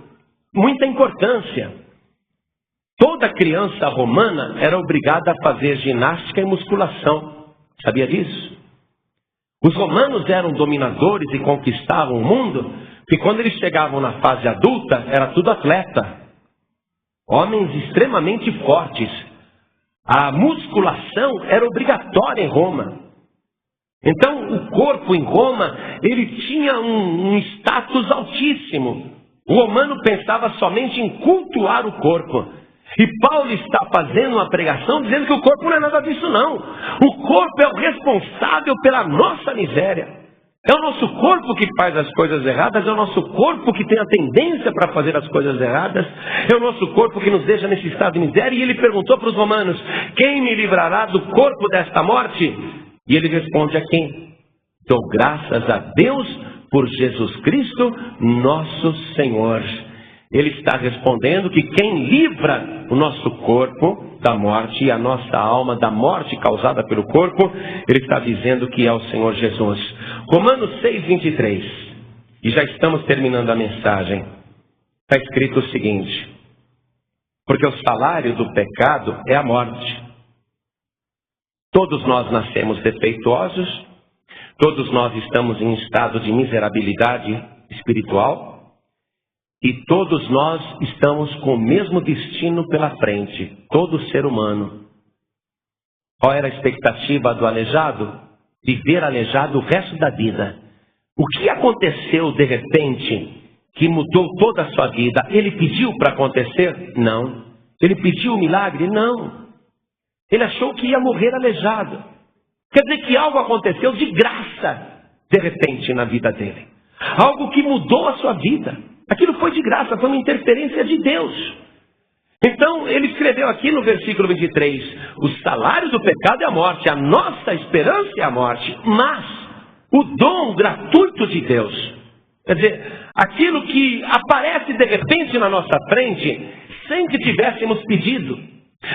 muita importância. Toda criança romana era obrigada a fazer ginástica e musculação. Sabia disso? Os romanos eram dominadores e conquistavam o mundo, e quando eles chegavam na fase adulta, era tudo atleta. Homens extremamente fortes. A musculação era obrigatória em Roma. Então, o corpo em Roma, ele tinha um status altíssimo. O romano pensava somente em cultuar o corpo. E Paulo está fazendo uma pregação dizendo que o corpo não é nada disso não. O corpo é o responsável pela nossa miséria. É o nosso corpo que faz as coisas erradas, é o nosso corpo que tem a tendência para fazer as coisas erradas, é o nosso corpo que nos deixa nesse estado de miséria. E ele perguntou para os romanos: quem me livrará do corpo desta morte? E ele responde: a quem? Dou graças a Deus por Jesus Cristo, nosso Senhor. Ele está respondendo que quem livra o nosso corpo da morte e a nossa alma da morte causada pelo corpo, ele está dizendo que é o Senhor Jesus. Romanos 6, 23. E já estamos terminando a mensagem. Está escrito o seguinte: porque o salário do pecado é a morte. Todos nós nascemos defeituosos, todos nós estamos em estado de miserabilidade espiritual, e todos nós estamos com o mesmo destino pela frente, todo ser humano. Qual era a expectativa do aleijado? Viver aleijado o resto da vida. O que aconteceu de repente que mudou toda a sua vida? Ele pediu para acontecer? Não. Ele pediu um milagre? Não. Ele achou que ia morrer aleijado. Quer dizer que algo aconteceu de graça, de repente, na vida dele. Algo que mudou a sua vida. Aquilo foi de graça, foi uma interferência de Deus. Então, ele escreveu aqui no versículo 23, o salário do pecado é a morte, a nossa esperança é a morte, mas o dom gratuito de Deus, quer dizer, aquilo que aparece de repente na nossa frente, sem que tivéssemos pedido,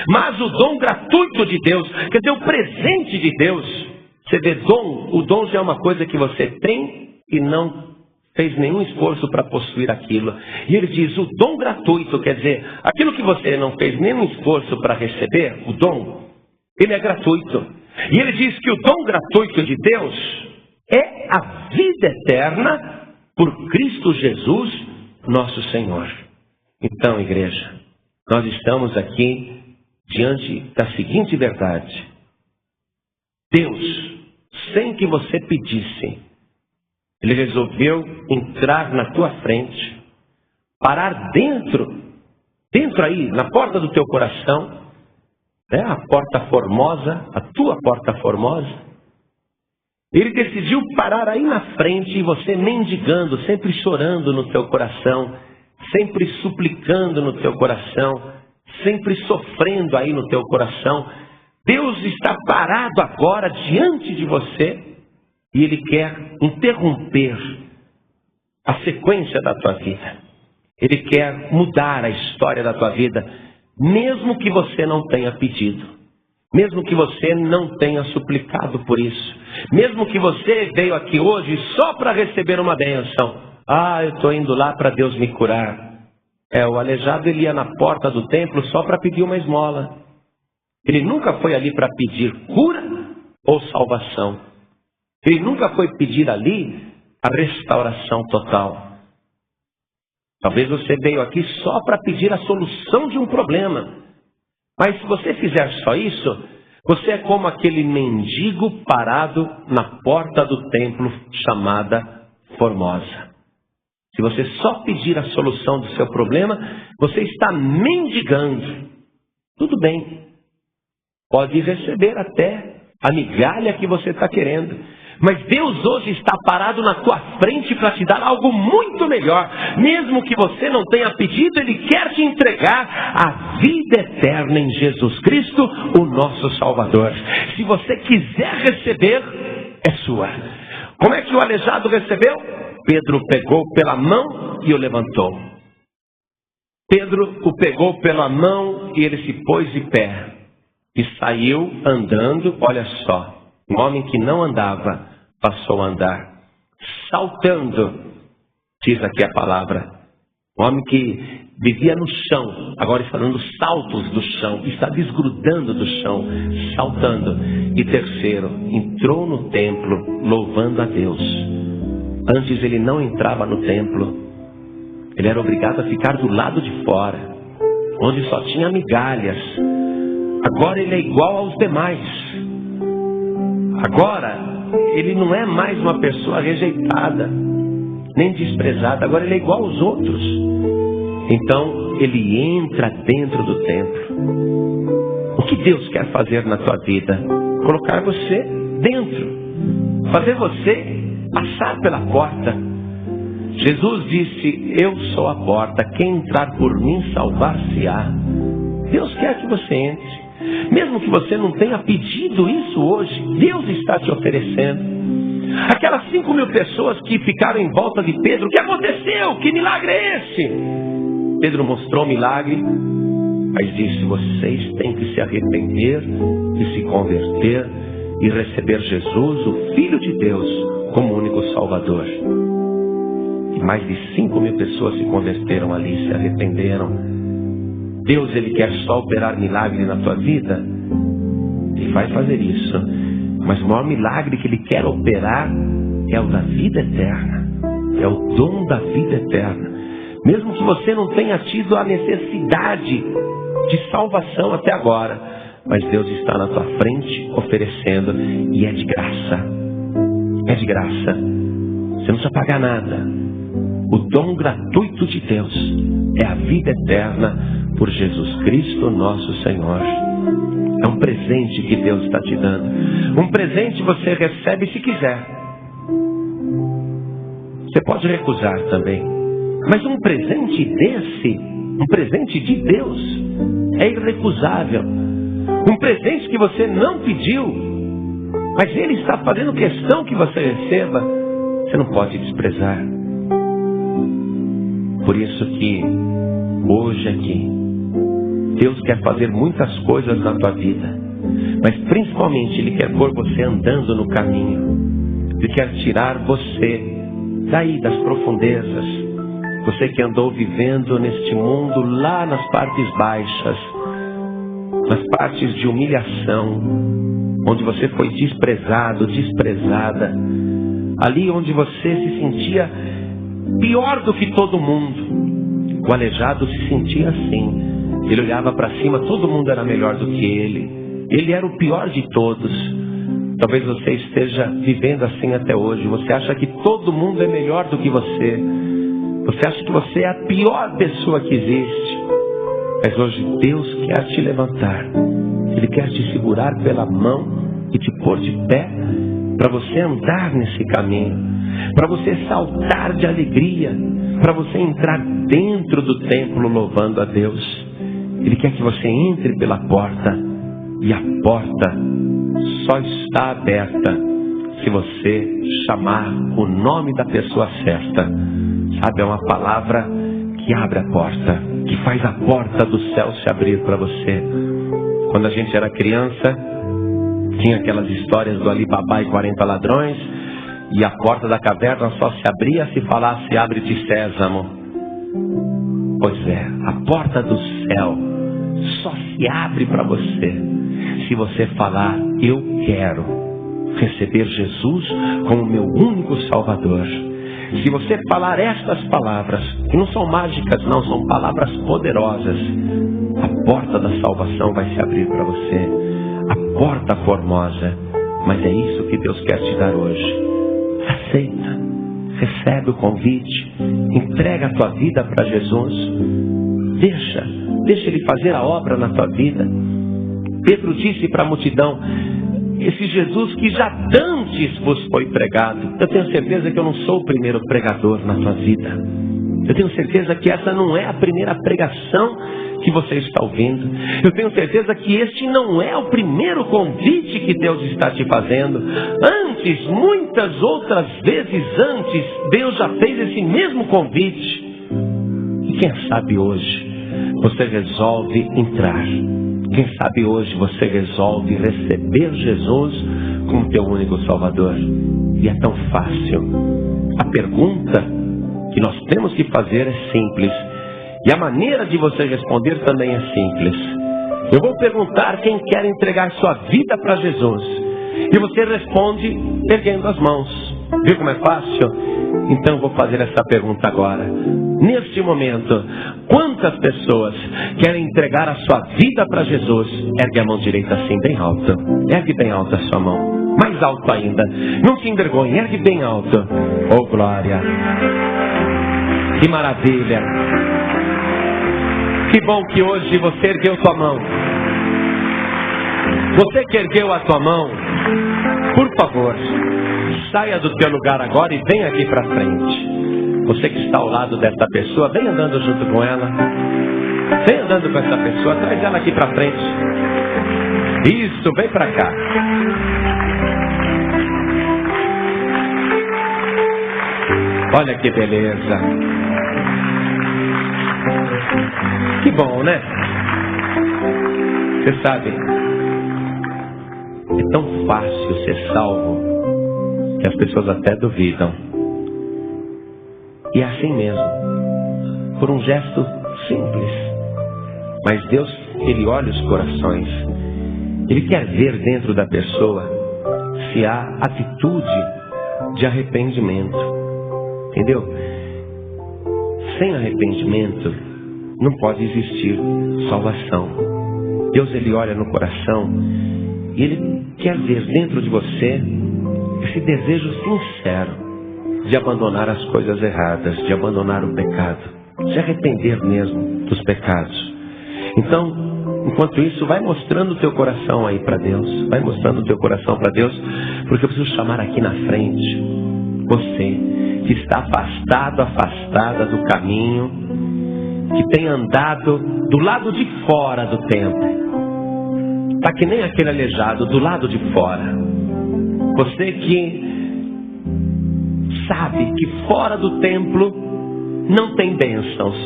mas o dom gratuito de Deus, quer dizer, o presente de Deus. Você vê, o dom já é uma coisa que você tem e não fez nenhum esforço para possuir aquilo. E ele diz, o dom gratuito, quer dizer, aquilo que você não fez nenhum esforço para receber, o dom, ele é gratuito. E ele diz que o dom gratuito de Deus é a vida eterna por Cristo Jesus, nosso Senhor. Então, igreja, nós estamos aqui diante da seguinte verdade: Deus, sem que você pedisse, Ele resolveu entrar na tua frente, parar dentro aí, na porta do teu coração, né? A porta formosa, a tua porta formosa. Ele decidiu parar aí na frente e você mendigando, sempre chorando no teu coração, sempre suplicando no teu coração, sempre sofrendo aí no teu coração. Deus está parado agora diante de você. E Ele quer interromper a sequência da tua vida. Ele quer mudar a história da tua vida, mesmo que você não tenha pedido, mesmo que você não tenha suplicado por isso, mesmo que você veio aqui hoje só para receber uma bênção. Eu estou indo lá para Deus me curar. O aleijado ele ia na porta do templo só para pedir uma esmola. Ele nunca foi ali para pedir cura ou salvação. Ele nunca foi pedir ali a restauração total. Talvez você veio aqui só para pedir a solução de um problema. Mas se você fizer só isso, você é como aquele mendigo parado na porta do templo chamada Formosa. Se você só pedir a solução do seu problema, você está mendigando. Tudo bem. Pode receber até a migalha que você está querendo. Mas Deus hoje está parado na tua frente para te dar algo muito melhor. Mesmo que você não tenha pedido, Ele quer te entregar a vida eterna em Jesus Cristo, o nosso Salvador. Se você quiser receber, é sua. Como é que o aleijado recebeu? Pedro pegou pela mão e o levantou. Pedro o pegou pela mão e ele se pôs de pé. E saiu andando, olha só. Um homem que não andava, passou a andar. Saltando, diz aqui a palavra. Um homem que vivia no chão, agora está dando saltos do chão, está desgrudando do chão, saltando. E terceiro, entrou no templo, louvando a Deus. Antes ele não entrava no templo. Ele era obrigado a ficar do lado de fora, onde só tinha migalhas. Agora ele é igual aos demais. Agora ele não é mais uma pessoa rejeitada, nem desprezada. Agora ele é igual aos outros. Então ele entra dentro do templo. O que Deus quer fazer na tua vida? Colocar você dentro. Fazer você passar pela porta. Jesus disse: eu sou a porta, quem entrar por mim salvar-se-á. Deus quer que você entre. Mesmo que você não tenha pedido isso hoje, Deus está te oferecendo. Aquelas 5.000 pessoas que ficaram em volta de Pedro: o que aconteceu? Que milagre é esse? Pedro mostrou o milagre, mas disse: vocês têm que se arrepender e se converter e receber Jesus, o Filho de Deus, como único Salvador. E mais de 5.000 pessoas se converteram ali, se arrependeram. Deus, Ele quer só operar milagre na tua vida? Ele vai fazer isso. Mas o maior milagre que Ele quer operar é o da vida eterna. É o dom da vida eterna. Mesmo que você não tenha tido a necessidade de salvação até agora, mas Deus está na tua frente oferecendo, e é de graça. É de graça. Você não precisa pagar nada. O dom gratuito de Deus é a vida eterna por Jesus Cristo, nosso Senhor. É um presente que Deus está te dando. Um presente você recebe se quiser. Você pode recusar também. Mas um presente desse, um presente de Deus, é irrecusável. Um presente que você não pediu, mas Ele está fazendo questão que você receba, você não pode desprezar. Por isso que hoje aqui, Deus quer fazer muitas coisas na tua vida, mas principalmente Ele quer pôr você andando no caminho. Ele quer tirar você daí das profundezas. Você que andou vivendo neste mundo lá nas partes baixas, nas partes de humilhação, onde você foi desprezado, desprezada, ali onde você se sentia pior do que todo mundo. O aleijado se sentia assim. Ele olhava para cima, todo mundo era melhor do que ele. Ele era o pior de todos. Talvez você esteja vivendo assim até hoje. Você acha que todo mundo é melhor do que você. Você acha que você é a pior pessoa que existe. Mas hoje Deus quer te levantar. Ele quer te segurar pela mão e te pôr de pé para você andar nesse caminho, para você saltar de alegria, para você entrar dentro do templo louvando a Deus. Ele quer que você entre pela porta, e a porta só está aberta se você chamar o nome da pessoa certa. Sabe, é uma palavra que abre a porta, que faz a porta do céu se abrir para você. Quando a gente era criança, tinha aquelas histórias do Alibaba e 40 ladrões, e a porta da caverna só se abria se falasse: abre-te, Sésamo. Pois é, a porta do céu só se abre para você se você falar: eu quero receber Jesus como meu único Salvador. Se você falar estas palavras, que não são mágicas não, são palavras poderosas, a porta da salvação vai se abrir para você. A porta formosa. Mas é isso que Deus quer te dar hoje. Aceita, recebe o convite, entrega a tua vida para Jesus, deixa Ele fazer a obra na tua vida. Pedro disse para a multidão: esse Jesus que já dantes vos foi pregado. Eu tenho certeza que eu não sou o primeiro pregador na tua vida. Eu tenho certeza que essa não é a primeira pregação que você está ouvindo. Eu tenho certeza que este não é o primeiro convite que Deus está te fazendo. Antes, muitas outras vezes antes, Deus já fez esse mesmo convite. E quem sabe hoje você resolve entrar. Quem sabe hoje você resolve receber Jesus como teu único Salvador. E é tão fácil. A pergunta que nós temos que fazer é simples. E a maneira de você responder também é simples. Eu vou perguntar quem quer entregar sua vida para Jesus. E você responde erguendo as mãos. Viu como é fácil? Então eu vou fazer essa pergunta agora. Neste momento, quantas pessoas querem entregar a sua vida para Jesus? Ergue a mão direita assim, bem alto. Ergue bem alto a sua mão. Mais alto ainda. Não se envergonhe, ergue bem alto. Oh, glória. Que maravilha. Que bom que hoje você ergueu tua mão. Você que ergueu a tua mão, por favor, saia do teu lugar agora e venha aqui para frente. Você que está ao lado dessa pessoa, vem andando junto com ela. Vem andando com essa pessoa, traz ela aqui para frente. Isso, vem para cá. Olha que beleza. Que bom, né? Você sabe, é tão fácil ser salvo que as pessoas até duvidam. E é assim mesmo, por um gesto simples. Mas Deus, Ele olha os corações. Ele quer ver dentro da pessoa se há atitude de arrependimento. Entendeu? Sem arrependimento não pode existir salvação. Deus, Ele olha no coração e Ele quer ver dentro de você esse desejo sincero de abandonar as coisas erradas, de abandonar o pecado, de arrepender mesmo dos pecados. Então, enquanto isso, vai mostrando o teu coração aí para Deus, vai mostrando o teu coração para Deus, porque eu preciso chamar aqui na frente você que está afastado, afastada do caminho, que tem andado do lado de fora do templo. Está que nem aquele aleijado, do lado de fora. Você que sabe que fora do templo não tem bênçãos,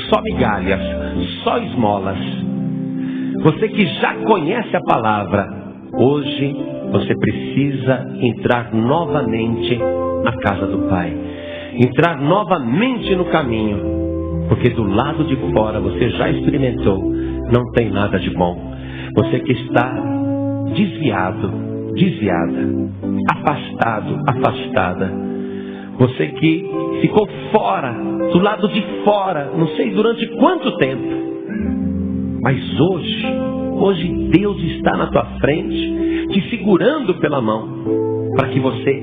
só migalhas, só esmolas. Você que já conhece a palavra, hoje você precisa entrar novamente na casa do Pai. Entrar novamente no caminho. Porque do lado de fora você já experimentou, não tem nada de bom. Você que está desviado, desviada, afastado, afastada. Você que ficou fora, do lado de fora, não sei durante quanto tempo. Mas hoje Deus está na tua frente, te segurando pela mão, para que você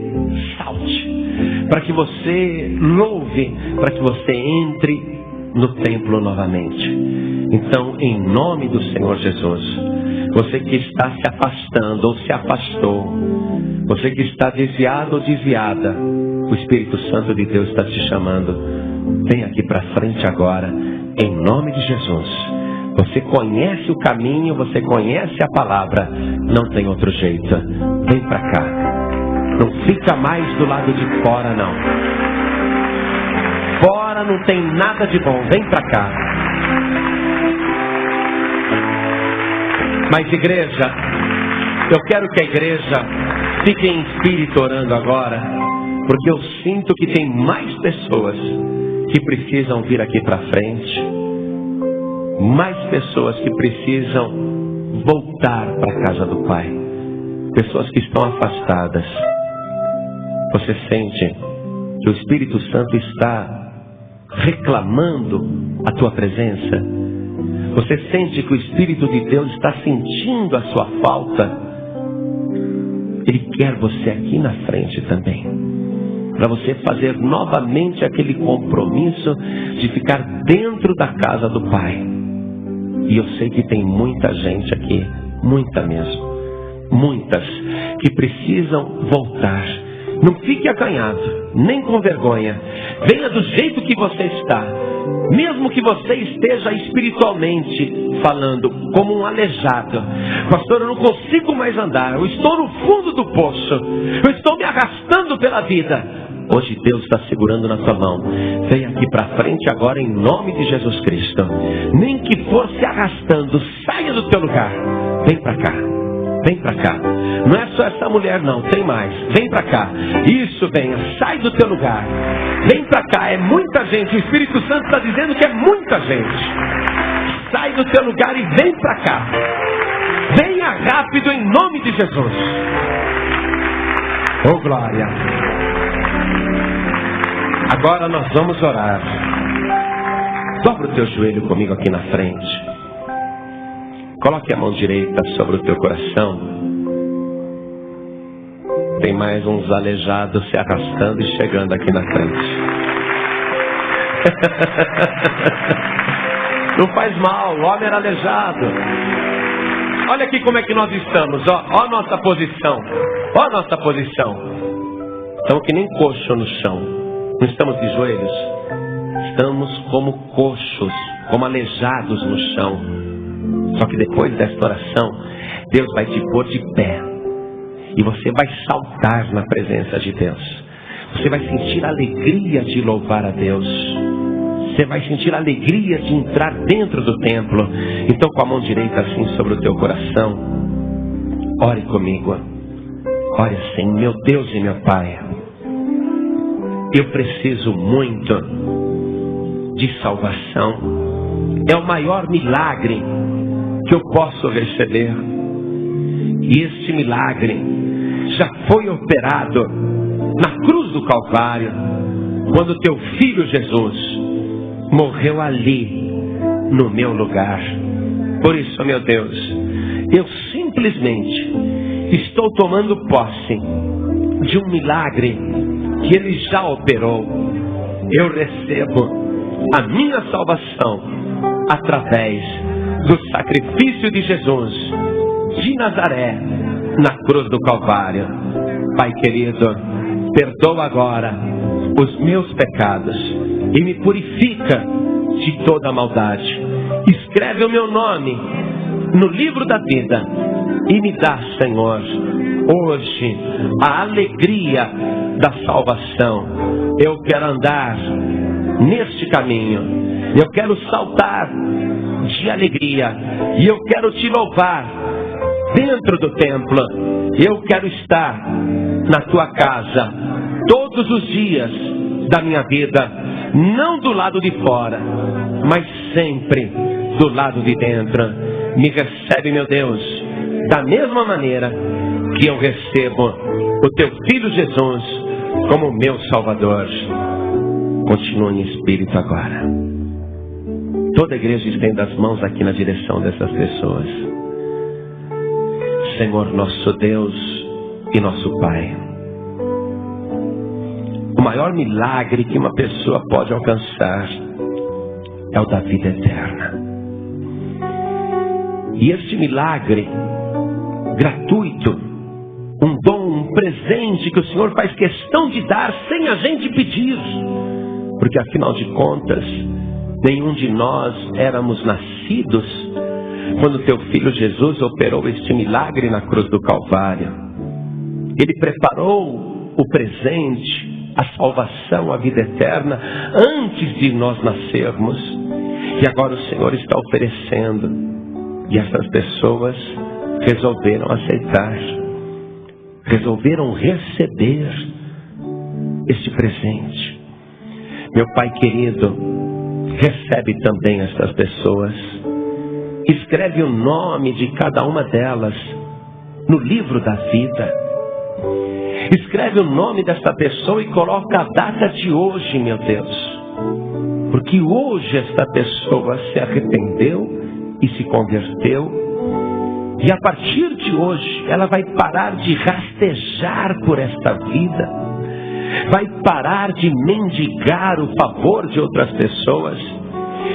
salte, para que você louve, para que você entre no templo novamente. Então, em nome do Senhor Jesus, você que está se afastando ou se afastou, você que está desviado ou desviada, o Espírito Santo de Deus está te chamando. Vem aqui para frente agora, em nome de Jesus. Você conhece o caminho, você conhece a palavra, não tem outro jeito. Vem para cá. Não fica mais do lado de fora, não. Fora não tem nada de bom, vem para cá. Mas igreja, eu quero que a igreja fique em espírito orando agora, porque eu sinto que tem mais pessoas que precisam vir aqui para frente mais pessoas que precisam voltar para a casa do Pai. Pessoas que estão afastadas. Você sente que o Espírito Santo está reclamando a tua presença? Você sente que o Espírito de Deus está sentindo a sua falta? Ele quer você aqui na frente também, para você fazer novamente aquele compromisso de ficar dentro da casa do Pai. E eu sei que tem muita gente aqui, muita mesmo, muitas, que precisam voltar. Não fique acanhado, nem com vergonha. Venha do jeito que você está. Mesmo que você esteja espiritualmente falando como um aleijado. Pastor, eu não consigo mais andar. Eu estou no fundo do poço. Eu estou me arrastando pela vida. Hoje Deus está segurando na tua mão. Vem aqui para frente agora em nome de Jesus Cristo. Nem que for se arrastando, saia do teu lugar. Vem para cá. Vem para cá. Não é só essa mulher não, tem mais. Vem para cá. Isso, venha. Sai do teu lugar. Vem para cá. É muita gente. O Espírito Santo está dizendo que é muita gente. Sai do teu lugar e vem para cá. Venha rápido em nome de Jesus. Oh, glória. Agora nós vamos orar. Dobra o teu joelho comigo aqui na frente. Coloque a mão direita sobre o teu coração. Tem mais uns aleijados se arrastando e chegando aqui na frente. Não faz mal, o homem era aleijado. Olha aqui como é que nós estamos. Ó a nossa posição. Ó a nossa posição. Estamos que nem coxo no chão. Não estamos de joelhos. Estamos como coxos, como aleijados no chão. Só que depois desta oração, Deus vai te pôr de pé. E você vai saltar na presença de Deus. Você vai sentir a alegria de louvar a Deus. Você vai sentir a alegria de entrar dentro do templo. Então com a mão direita assim sobre o teu coração, ore comigo. Ore assim: meu Deus e meu Pai, eu preciso muito de salvação. É o maior milagre que eu posso receber. E este milagre já foi operado na cruz do Calvário, quando teu filho Jesus morreu ali no meu lugar. Por isso, meu Deus, eu simplesmente estou tomando posse de um milagre que Ele já operou. Eu recebo a minha salvação através do sacrifício de Jesus de Nazaré na cruz do Calvário. Pai querido, perdoa agora os meus pecados e me purifica de toda maldade. Escreve o meu nome no livro da vida e me dá, Senhor, hoje a alegria da salvação. Eu quero andar neste caminho. Eu quero saltar de alegria. E eu quero te louvar dentro do templo. Eu quero estar na tua casa todos os dias da minha vida. Não do lado de fora, mas sempre do lado de dentro. Me recebe, meu Deus, da mesma maneira que eu recebo o teu Filho Jesus como meu Salvador. Continua em espírito agora. Toda a igreja estende as mãos aqui na direção dessas pessoas. Senhor, nosso Deus e nosso Pai, o maior milagre que uma pessoa pode alcançar é o da vida eterna. E este milagre gratuito, um dom, um presente que o Senhor faz questão de dar sem a gente pedir, porque afinal de contas, nenhum de nós éramos nascidos quando teu Filho Jesus operou este milagre na cruz do Calvário. Ele preparou o presente, a salvação, a vida eterna, antes de nós nascermos. E agora o Senhor está oferecendo. E essas pessoas resolveram aceitar. Resolveram receber este presente. Meu Pai querido, recebe também estas pessoas. escreve o nome de cada uma delas no livro da vida. Escreve o nome dessa pessoa e coloca a data de hoje, meu Deus. Porque hoje esta pessoa se arrependeu e se converteu. E a partir de hoje ela vai parar de rastejar por esta vida. Vai parar de mendigar o favor de outras pessoas.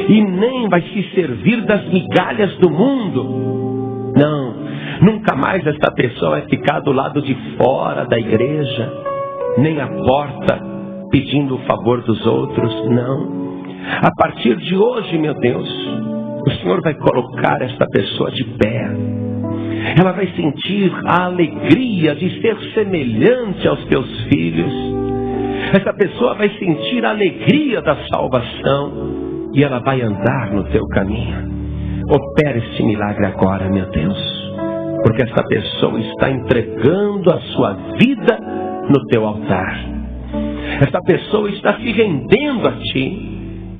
E nem vai se servir das migalhas do mundo. Não, nunca mais esta pessoa vai ficar do lado de fora da igreja, nem à porta pedindo o favor dos outros, não. A partir de hoje, meu Deus, o Senhor vai colocar esta pessoa de pé. Ela vai sentir a alegria de ser semelhante aos teus filhos. Essa pessoa vai sentir a alegria da salvação e ela vai andar no teu caminho. Opera este milagre agora, meu Deus, porque essa pessoa está entregando a sua vida no teu altar. Essa pessoa está se rendendo a ti.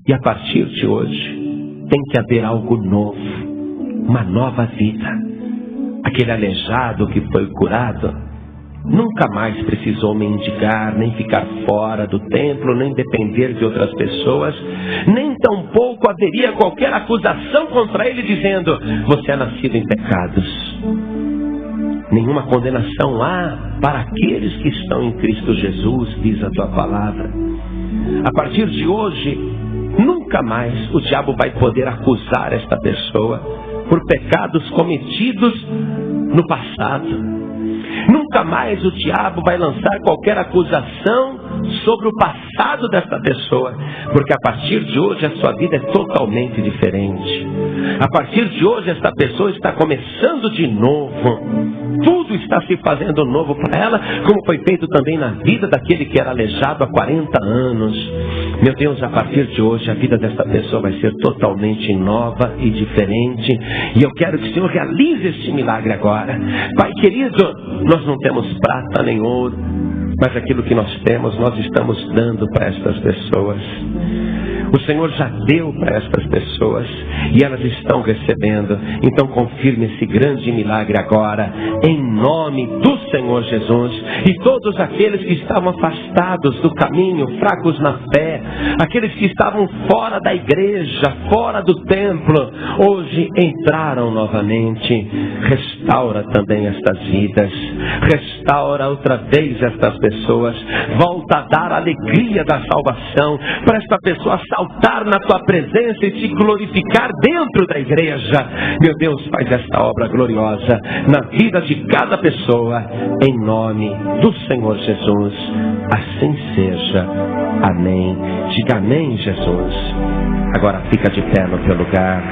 E a partir de hoje tem que haver algo novo, uma nova vida. Aquele aleijado que foi curado nunca mais precisou mendigar, nem ficar fora do templo, nem depender de outras pessoas, nem tampouco haveria qualquer acusação contra ele dizendo: você é nascido em pecados. Nenhuma condenação há para aqueles que estão em Cristo Jesus, diz a tua palavra. A partir de hoje, nunca mais o diabo vai poder acusar esta pessoa por pecados cometidos no passado. Nunca mais o diabo vai lançar qualquer acusação sobre o passado desta pessoa, porque a partir de hoje a sua vida é totalmente diferente. A partir de hoje esta pessoa está começando de novo. Tudo está se fazendo novo para ela, como foi feito também na vida daquele que era aleijado há 40 anos. Meu Deus, a partir de hoje a vida desta pessoa vai ser totalmente nova e diferente. E eu quero que o Senhor realize este milagre agora. Pai querido, nós não temos prata nem ouro, mas aquilo que nós temos, nós estamos dando para estas pessoas. O Senhor já deu para estas pessoas e elas estão recebendo. Então confirme esse grande milagre agora, em nome do Senhor Jesus. E todos aqueles que estavam afastados do caminho, fracos na fé, aqueles que estavam fora da igreja, fora do templo, hoje entraram novamente. Restaura também estas vidas. Restaura outra vez estas pessoas. Volta a dar a alegria da salvação para esta pessoa saltar na tua presença e te glorificar dentro da igreja. Meu Deus, faz esta obra gloriosa na vida de cada pessoa, em nome do Senhor Jesus. Assim seja. Amém. Diga amém, Jesus. Agora fica de pé no teu lugar.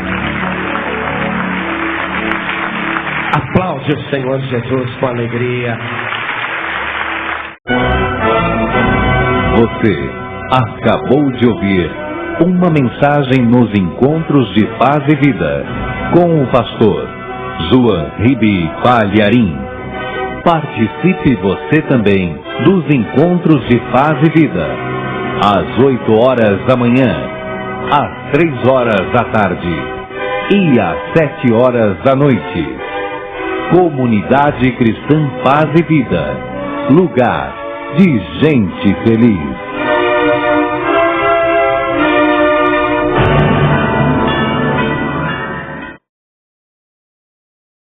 Aplaude o Senhor Jesus com alegria. Você acabou de ouvir uma mensagem nos Encontros de Paz e Vida, com o pastor João Ribe Palharim. Participe você também dos Encontros de Paz e Vida, às 8 horas da manhã, às 3 horas da tarde e às 7 horas da noite. Comunidade Cristã Paz e Vida, lugar de gente feliz.